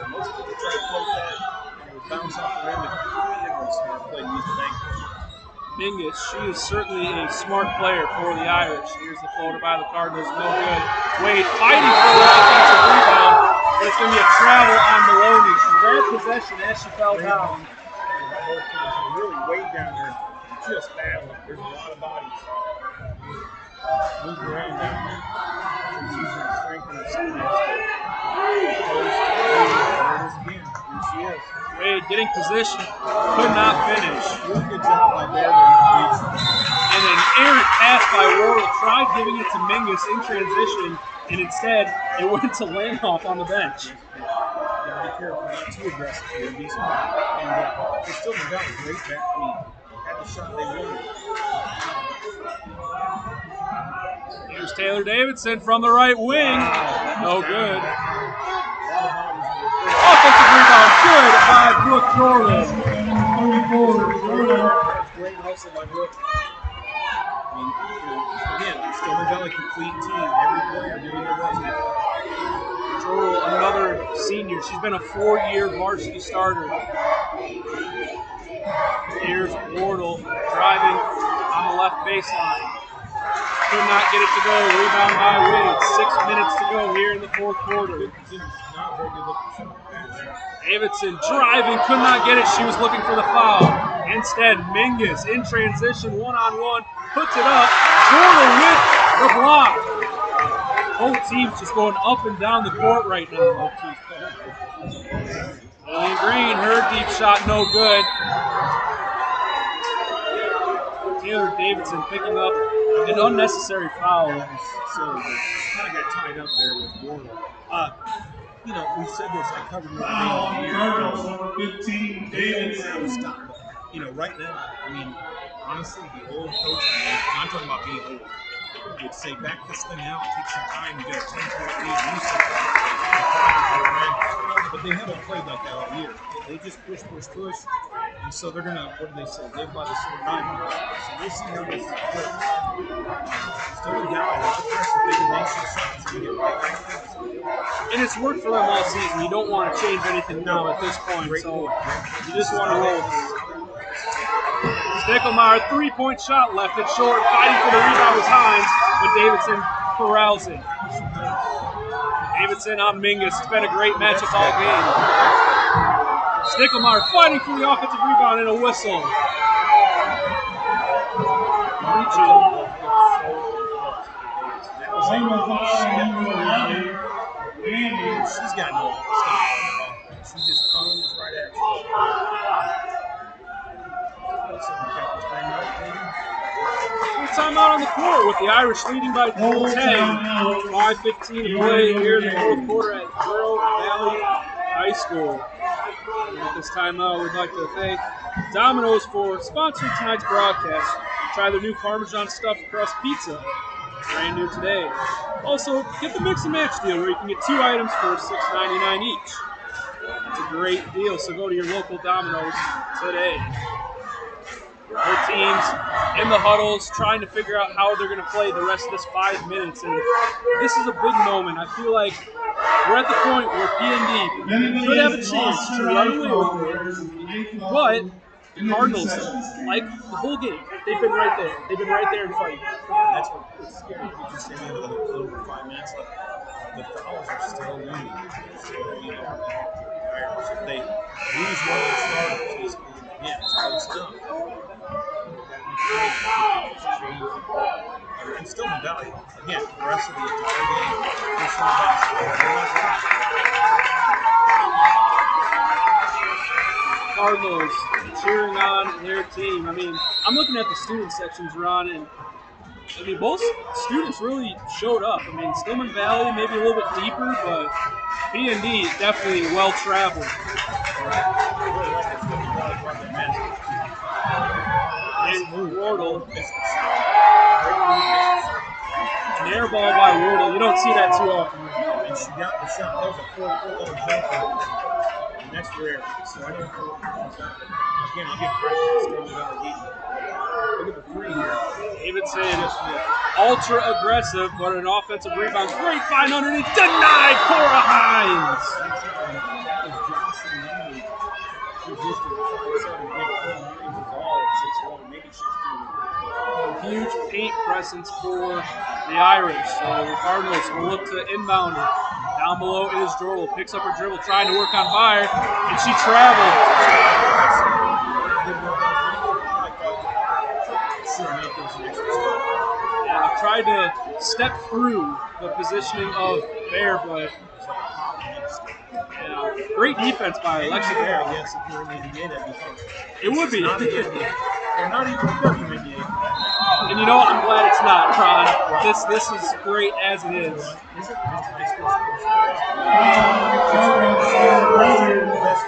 Most people try to float that and it would bounce off the rim and smart play to use the bank. Mingus, she is certainly a smart player for the Irish. Here's the floater by the Cardinals. No good. Wade fighting for the offensive rebound. But it's going to be a travel on Maloney. She grabbed possession as she fell down. Both teams are really way down there, just battling. There's a lot of bodies moving around down there. She's using the strength and the speed. Again, here she is. Wade getting position, could not finish. Really good job by Bear. And an errant pass by Wardle. Tried giving it to Mingus in transition, and instead it went to Landhoff on the bench. Gotta be careful, not too aggressive here. Be smart. And it's still got a great back. I mean, had the shot they wanted. Here's Taylor Davidson from the right wing. No good. Offensive rebound. Good good by Brooke Jordan. Great hustle by Brooke. I mean, again, Stillman Valley complete team. Every player doing their best. Jordan, another senior. She's been a 4-year varsity starter. Here's Wardle driving on the left baseline. Could not get it to go. Rebound by Wiggs. 6 minutes to go here in the fourth quarter. Davidson driving, could not get it. She was looking for the foul. Instead, Mingus in transition, one-on-one, puts it up. Jordan with the block. Both teams just going up and down the court right now. Lillian Green, her deep shot no good. Taylor Davidson picking up an unnecessary foul. So she kind of got tied up there with Wardle. You know, we said this, I covered Notre Dame all year. Number 15, Davidson. Stop. You know, right now, I mean, honestly, the old coach, and I'm talking about being old, would say, back this thing out, take some time, you got a 10-point lead, use some time. But they haven't played like that all year. They just push. And so they're going to, what do they say? Live by the sword, die by the sword. So we'll see how this works. Still down, a lot of pressure. They can make some shots and get right back to it. And it's worked for them all season. You don't want to change anything now at this point. So you just want to roll. Stickelmeyer, 3-point shot left it short. Fighting for the rebound was Hines, but Davidson corrals it. Davidson on Mingus. It's been a great matchup all game. Stickelmeyer fighting for the offensive rebound and a whistle. She's got no stop. She just comes right at you. Timeout on the court with the Irish leading by 10. 5:15 to play here in the fourth quarter at Peoria Valley High School. And at this timeout, we'd like to thank Domino's for sponsoring tonight's broadcast. Try their new Parmesan stuffed crust pizza, brand new today. Also, get the mix and match deal where you can get 2 items for $6.99 each. It's a great deal, so go to your local Domino's today. Both teams in the huddles trying to figure out how they're going to play the rest of this 5 minutes. And this is a big moment. I feel like we're at the point where P&D could have a chance to run away with it. But the Cardinals, like the whole game, they've been right there. They've been right there and fighting. That's what it's scary. You just say with a little over 5 minutes left. The fouls are still looming. So, you know, if they lose one of the starters, again, it's close enough. And Stillman Valley, again, the rest of the entire game, Cardinals cheering on their team. I mean, I'm looking at the student sections, Ron, and I mean, both students really showed up. I mean, Stillman Valley maybe a little bit deeper, but B&D definitely well-traveled. And Wardle. An air ball by Wardle. You don't see that too often. And she got the shot. That was a 4-4 jumper. And that's rare. So I don't know. Again, I'll give credit to Stillman Valley. Look at the 3 here. Davidson ultra aggressive, but an offensive rebound. Great find underneath. Denied Cora Hines. Huge paint presence for the Irish. So the Cardinals will look to inbound it. Down below is Jordan. Picks up her dribble, trying to work on fire, and she traveled. Yeah, tried to step through the positioning of Bear, but yeah, great defense by Alexia Bear. I guess if you're in the NBA, that'd be fun. It would be. They're not even WNBA. And you know what? I'm glad it's not, Ron. This is great as it is. Is it just high school this time of year is the best.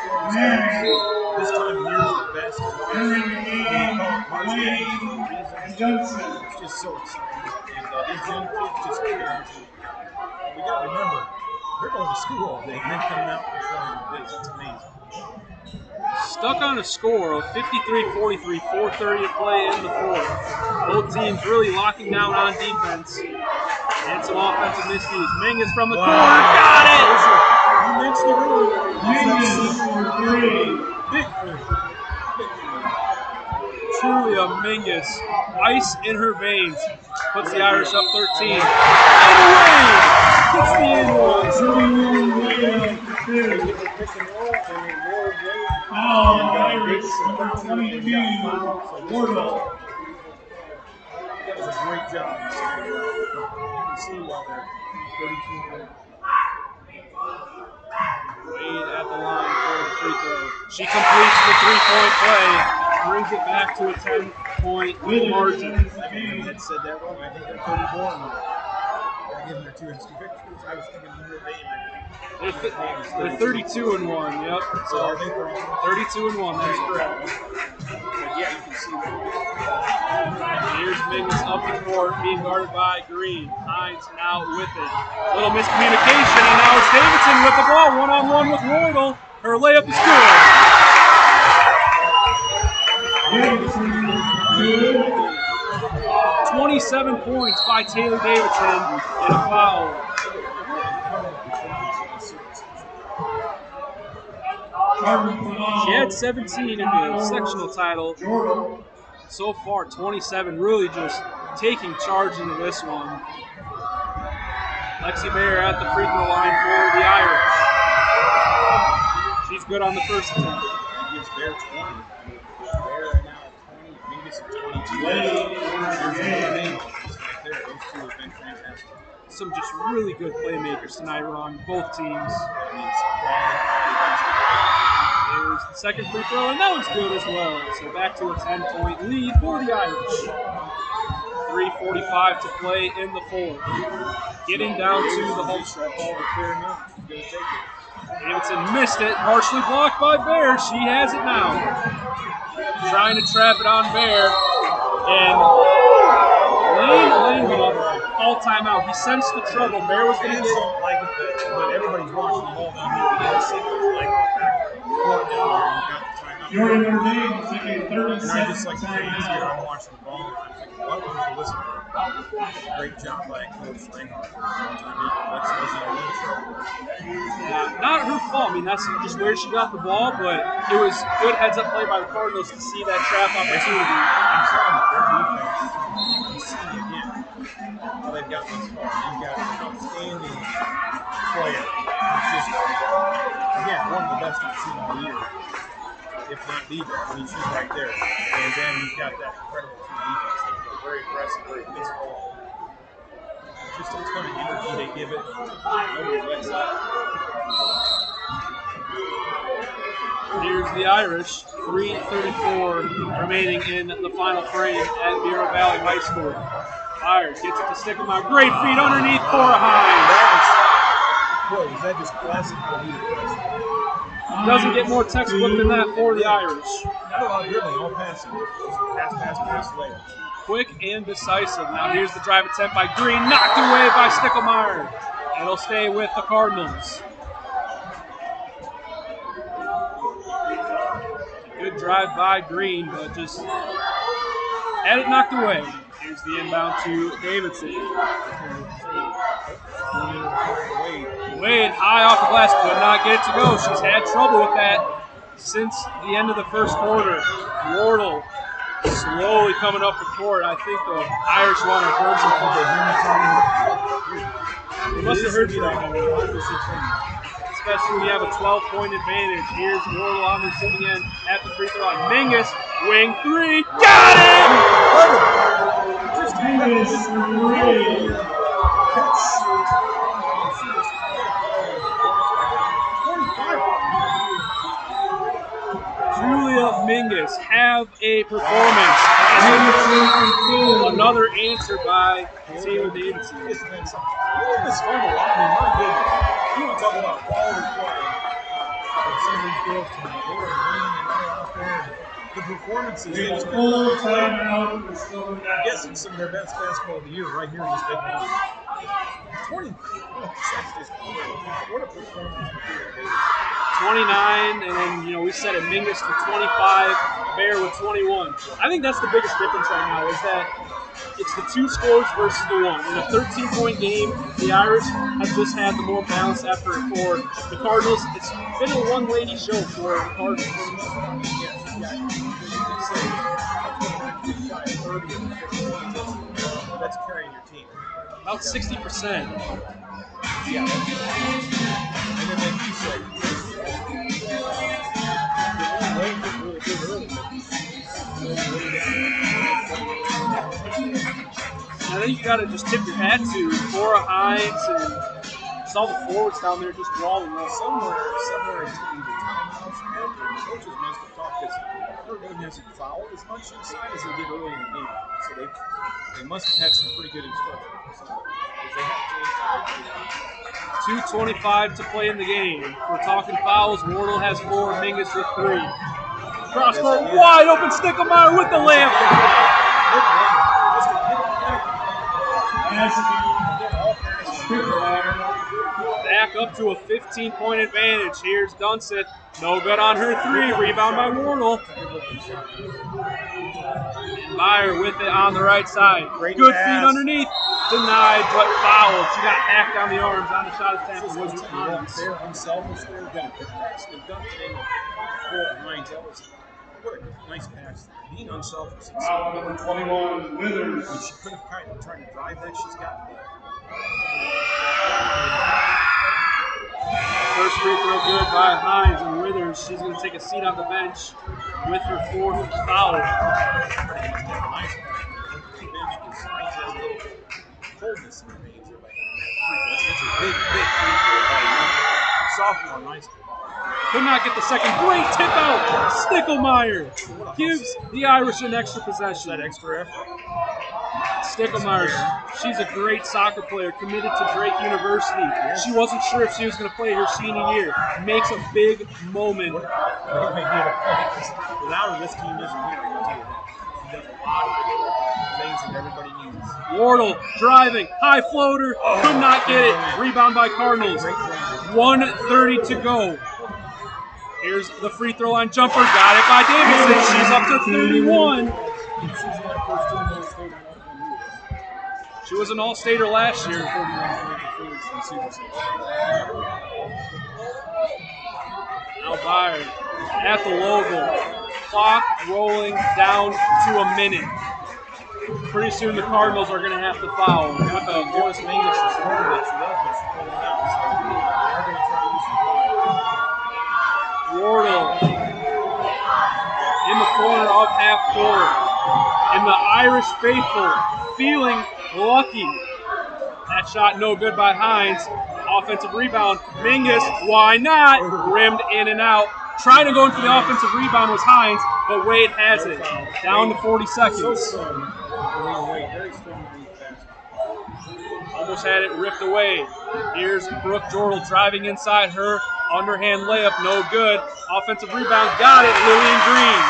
It's just so exciting. And these young kids just care. We got to remember, They're going to school all day and then coming out and performing the bigs. That's amazing. Stuck on a score of 53-43, 4:30 to play in the fourth. Both teams really locking down on defense. And some offensive miscues. Mingus from the corner, got it! You mentioned it earlier. Big three. Truly a Mingus. Ice in her veins. Puts the Irish up 13. And Wade gets the in-one. Irish, number 22, Wardle. That was a great job. You can see why they're 32. Wade at the line for the free throw. She completes the three-point play, brings it back to a 10-point margin. I had said that wrong. I think they're 34 now. I gave them their 2 instant victories. I was thinking Notre Dame. They're 32-1. Yep. So are they 32-1. That's correct. But yeah, you can see that. Here's Mingus up the court, being guarded by Green. Hines now with it. Little miscommunication, and now it's Davidson with the ball, one-on-one with Roydal. Her layup is good. 27 points by Taylor Davidson and a foul. She had 17 in the sectional title. So far, 27, really just taking charge into this one. Lexi Bayer at the free throw line for the Irish. She's good on the first attempt. He gives Bayer 20. Bayer now 20, Mingus 22. There's another name right there. Those two have been fantastic. Some just really good playmakers tonight on both teams. There's the second free throw, and that was good as well. So back to a 10-point lead for the Irish. 3:45 to play in the fourth. Getting down to the home stretch. Davidson missed it, partially blocked by Baer. She has it now. Trying to trap it on Baer. And Lane all timeout. He sensed the trouble. Baer was going to get it. But everybody's watching the ball down here. You can see like court down there. You got the timeout. Your name is taking And I just like the fans here. I'm watching the ball and I'm thinking, what was the listen? Great job by Coach Langhardt. Not her fault. I mean, that's just where she got the ball, but it was good heads-up play by the Cardinals to see that trap opportunity. I'm telling you, their defense, you can see again how they've got this far. You've got an outstanding player. It's just, again, one of the best I've seen all year, if not the best. I mean, she's right there. And then you've got that incredible team defense. They're very aggressive, very physical. Just a ton of energy they give it. Nobody lets up. Here's the Irish. 3:34 remaining in the final frame at Peoria Valley High School. Irish gets it to Stillman. Great feet underneath Cora Hines. Boy, was that just classic for you? Doesn't get more textbook than that for the Irish. Not a lot of dribbling, all passing. Pass, layups. Quick and decisive. Now here's the drive attempt by Green, knocked away by Stillman. It'll stay with the Cardinals. Good drive by Green, but just had it knocked away. Here's the inbound to Davidson. Wade high off the glass, could not get it to go. She's had trouble with that since the end of the first quarter. Wardle slowly coming up the court. I think the Irish want to burn some fun. They must have heard something. Especially when you have a 12-point advantage. Here's Wardle on the receiving end at the free throw line. Mingus, wing three, got it! Julia Mingus have a performance. Another answer by Taylor Davidson. This fun to watch. I mean, my goodness. You want to talk about quality play from some of these girls tonight. They were running and running out there. The performances. We have a full timeout. I'm guessing some of their best basketball of the year right here in this big moment. 20. What a performance. 29, and then, we said it, Mingus with 25, Bear with 21. I think that's the biggest difference right now is that it's the two scores versus the one. In a 13-point game, the Irish have just had the more balanced effort. For the Cardinals, it's been a one-lady show for the Cardinals. That's carrying your team. About 60%. Yeah. And then like you said, the Wayne was really good early. I think you got to just tip your hat to Cora Hines and just all the forwards down there just walling up. Somewhere in the timeouts, the coaches must have talked because Notre Dame hasn't fouled as much inside as they did early in the game. So they must have had some pretty good instruction. So they have changed. 2:25 to play in the game. We're talking fouls. Wardle has 4, Mingus with 3. Crosscourt wide open, Stickelmeyer with the layup. Back up to a 15-point advantage. Here's Dunseth. No good on her 3. Rebound by Wardle. And Meyer with it on the right side. Good feet underneath. Denied, but fouled. She got hacked on the arms on the shot attempt. They're unselfish. They're going to pass. They've done today with Hines. That was what a nice pass. Being unselfish. Number 21, Withers. She could have kind of tried to drive that. She's got First free throw good by Hines, and Withers, she's going to take a seat on the bench with her 4th foul. nice pass. The bench was Hines has a little coldness in her veins. That's a big free throw by sophomore. Nice. Could not get the second. Great tip out. Stickelmeyer gives the Irish an extra possession. That extra effort. Stickelmeyer, she's a great soccer player, committed to Drake University. She wasn't sure if she was going to play her senior year. Makes a big moment. Without her, this team isn't here. She does a lot of things that everybody needs. Wardle driving, high floater, could not get it. Rebound by Cardinals. 1:30 to go. Here's the free throw line jumper. Got it by Davidson. She's up to 31. She was an all-stater last year. Now Byron at the logo. Clock rolling down to a minute. Pretty soon the Cardinals are going to have to foul. With a Morris Mingus Wardle in the corner of half court. And the Irish faithful feeling lucky. That shot no good by Hines. Offensive rebound. Mingus, why not? Rimmed in and out. Trying to go into the offensive rebound was Hines, but Wade has it. Down to 40 seconds. Almost had it ripped away. Here's Brooke Jordal driving inside her. Underhand layup, no good. Offensive rebound, got it. Lillian Green.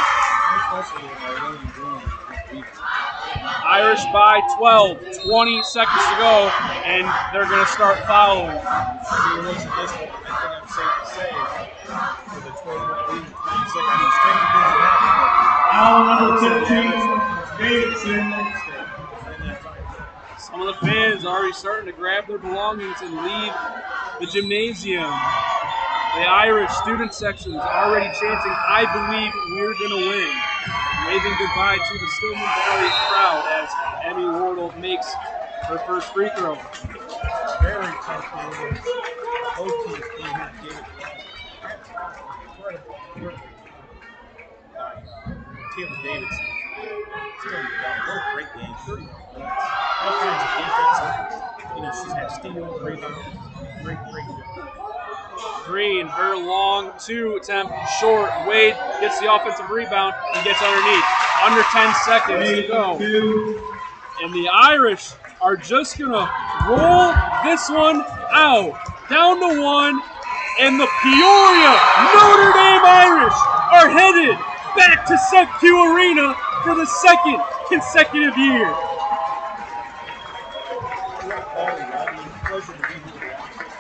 Irish by 12, 20 seconds to go, and they're going to start fouling. Foul number 15, Davidson. Some of the fans are already starting to grab their belongings and leave the gymnasium. The Irish student sections already chanting, "I believe we're going to win." Waving goodbye to the Stillman Valley crowd as Emmy Wardle makes her first free throw. Very tough game. Both teams came here and gave it Taylor Davidson. What a great game. 31 points. All kinds of defense. She's had steals, rebounds. Great job. Green, her long 2 attempt, short. Wade gets the offensive rebound and gets underneath. Under 10 seconds to go. And the Irish are just going to roll this one out. Down to 1. And the Peoria Notre Dame Irish are headed back to SEC-Q Arena for the second consecutive year. pleasure to be here to watch this.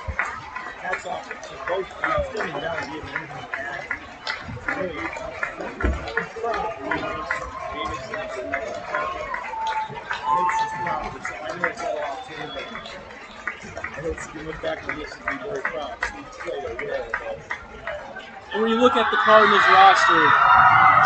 Hats off to both Stillman Valley giving everything they had. Really, proud of Davis. Luke's just proud of herself. I know it's all off too, but I hope she can look back on this and be very proud. She's played a role. And when you look at the Cardinals roster,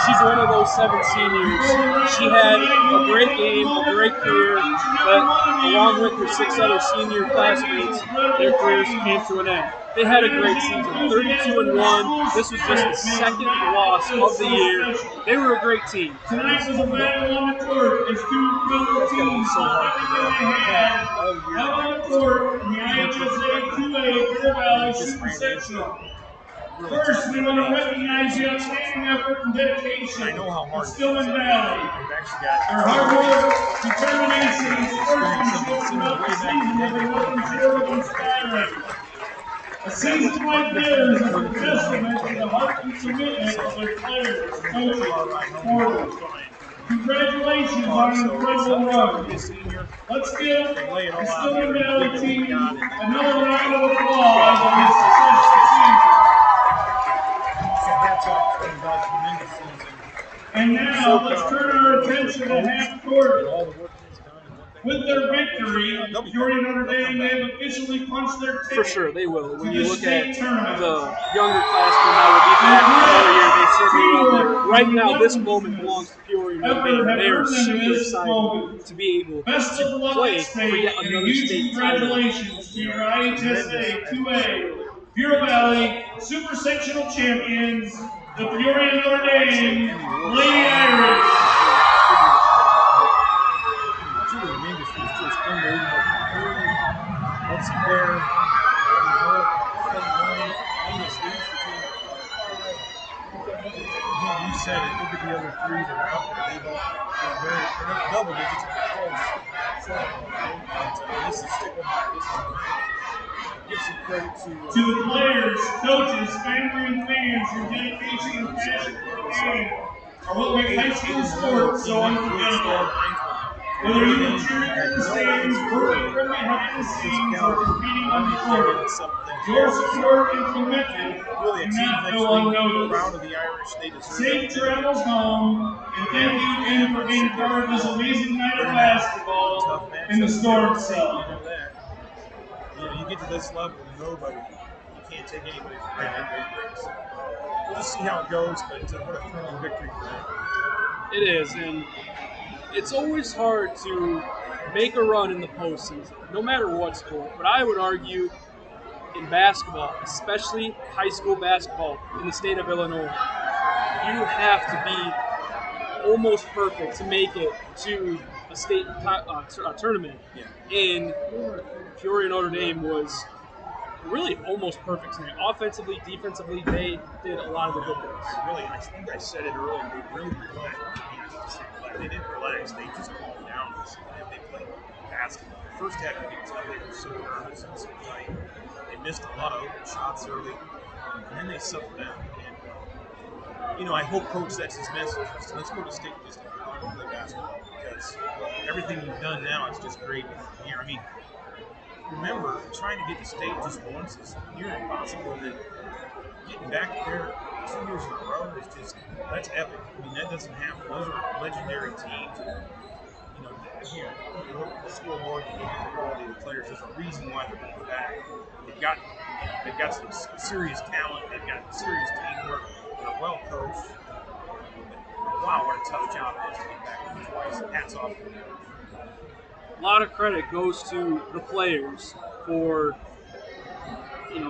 she's one of those 7 seniors. She had a great game, a great career, but along with her 6 other senior classmates, their careers came to an end. They had a great season, 32-1. This was just the second loss of the year. They were a great team. Tonight was a battle on the court as two fellow teams fighting in the hand. Out on the court in the IHSA 2A Bear Valley Super Sectional. First, we want to recognize the outstanding effort and dedication of Stillman Valley. Their hard work, determination, and sportsmanship throughout the season have been nothing short of inspiring. A season like theirs is a testament to the heart and commitment of their players, coaches, and supporters. Congratulations on an incredible run. Let's give the Stillman Valley team another round of applause on this successful season. And now, let's turn our attention to half court. With their victory, Peoria Notre Dame, they have officially punched their ticket. For sure, they will. When you look at the younger classmen that will be back another year, they certainly will. But right now, this moment belongs to Peoria Notre Dame. They are super excited to be able to play for yet another state title. Congratulations to your IHSA 2A Bureau Valley Super Sectional Champions, the Peoria Notre Dame Lady Irish. Let's compare you said it. Look at the other 3 that are out there. They're very double digits, but close. So, this is stick with this. Give some credit to the players, coaches, family, and fans, your dedication and passion for the game are what make high school sports so unforgettable. Whether you were cheering in the stands, working from behind the scenes, or competing on the court, your support and commitment cannot go unnoticed. Safe travels home, and thank you again for being part of this amazing night of basketball in the Storm Sea. You get to this level, nobody, you can't take anybody for granted. We'll just see how it goes, but what a thrilling victory for them. It is, and it's always hard to make a run in the postseason, no matter what sport. But I would argue in basketball, especially high school basketball in the state of Illinois, you have to be almost perfect to make it to a state tournament. Yeah. And Peoria Notre Dame was really almost perfect tonight. Offensively, defensively, they did a lot of the good things. Really, I think I said it earlier, they really relaxed. They didn't relax, they just calmed down. They played basketball. The first half, you could tell they were so nervous and so tight. They missed a lot of open shots early, and then they settled down. And, I hope Coach sets his message. Let's go to state and just learn to play basketball, because everything we've done now is just great here. I mean, remember, trying to get to state just once is near impossible. And then getting back there 2 years in a row is that's epic. I mean, that doesn't happen. Those are legendary teams. Here, you look at the scoreboard, you look at the quality of the players. There's a reason why they're going back. They've got some serious talent. They've got serious teamwork. They're well coached. Wow, what a tough job it is to get back there twice. Hats off to them. A lot of credit goes to the players for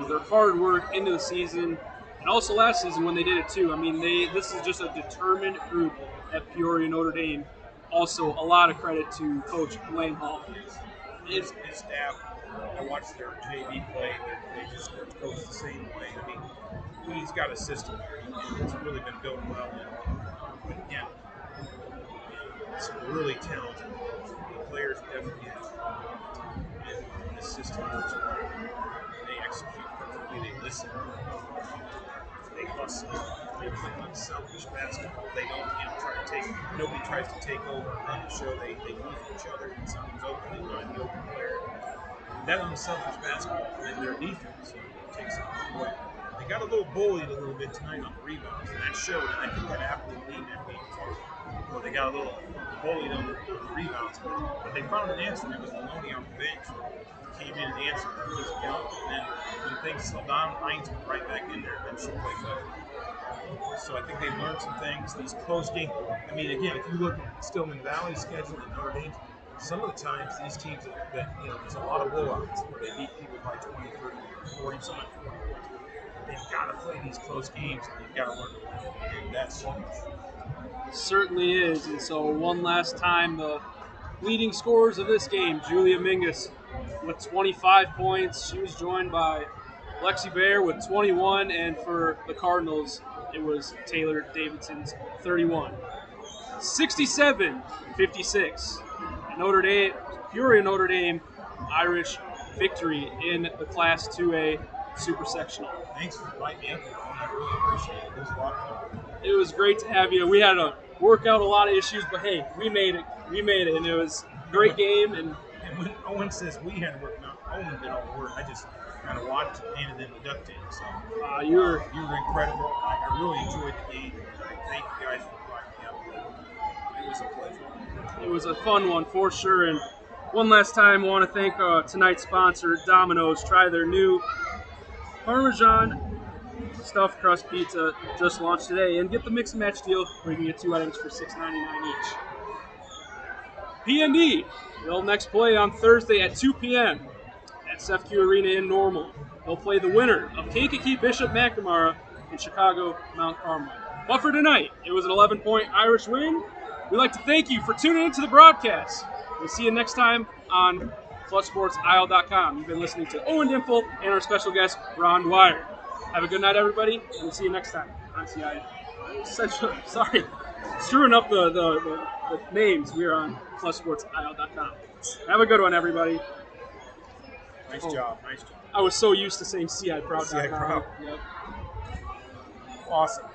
their hard work into the season, and also last season when they did it too. I mean, this is just a determined group at Peoria Notre Dame. Also, a lot of credit to Coach Blaine Hall. His staff, I watched their JV play. They just coach the same way. I mean, he's got a system there. It's really been built well. But again, it's really talented. The players definitely have. And the system works well. They execute perfectly. They listen. They hustle. They play unselfish basketball. They don't try to take. Nobody tries to take over and run the show. They use each other. When something's open, they find the open player. that unselfish basketball and their defense takes it away. They got a little bullied a little bit tonight on the rebounds, and that showed. And I think that absolutely needed that game too. Well, they got a little bullied on the rebounds, but they found an answer. It was Maloney on the bench. Came in and answered the physicality. And then when things slowed down, Hines went right back in there and she played better. So I think they've learned some things. These close games. I mean, again, if you look at Stillman Valley's schedule and Notre Dame, some of the times these teams that there's a lot of blowouts where they beat people by 20, 30, 40, something like 40 points. They've got to play these close games and they've got to learn to win. And that's huge. It certainly is. And so one last time, the leading scorers of this game, Julia Mingus with 25 points. She was joined by Lexi Bear with 21, and for the Cardinals, it was Taylor Davidson's 31. 67-56. Notre Dame, Peoria Notre Dame Irish victory in the Class 2A Super Sectional. Thanks for inviting me up. I really appreciate it. It was a lot of fun. It was great to have you. We had to work out a lot of issues, but hey, we made it. We made it, and it was a great game. And when Owen says we had to work, now Owen did all the work. I just kind of watched and handed them the duct tape. So you were incredible. I really enjoyed the game. Thank you guys for inviting me up. It was a pleasure. It was a fun one for sure. And one last time, I want to thank tonight's sponsor, Domino's. Try their new Parmesan stuffed crust pizza just launched today, and get the mix and match deal where you can get 2 items for $6.99 each. PND will next play on Thursday at 2 p.m. at CEFQ Arena in Normal. They'll play the winner of Kankakee Bishop McNamara and Chicago Mount Carmel. But for tonight, it was an 11-point Irish win. We'd like to thank you for tuning into the broadcast. We'll see you next time on FlutSportsIsle.com. You've been listening to Owen Dimple and our special guest, Ron Dwyer. Have a good night, everybody, and we'll see you next time on CI. Sorry, screwing up the names. We're on FlutSportsIsle.com. Have a good one, everybody. Nice job. I was so used to saying CI Proud. CI Proud. Yep. Awesome.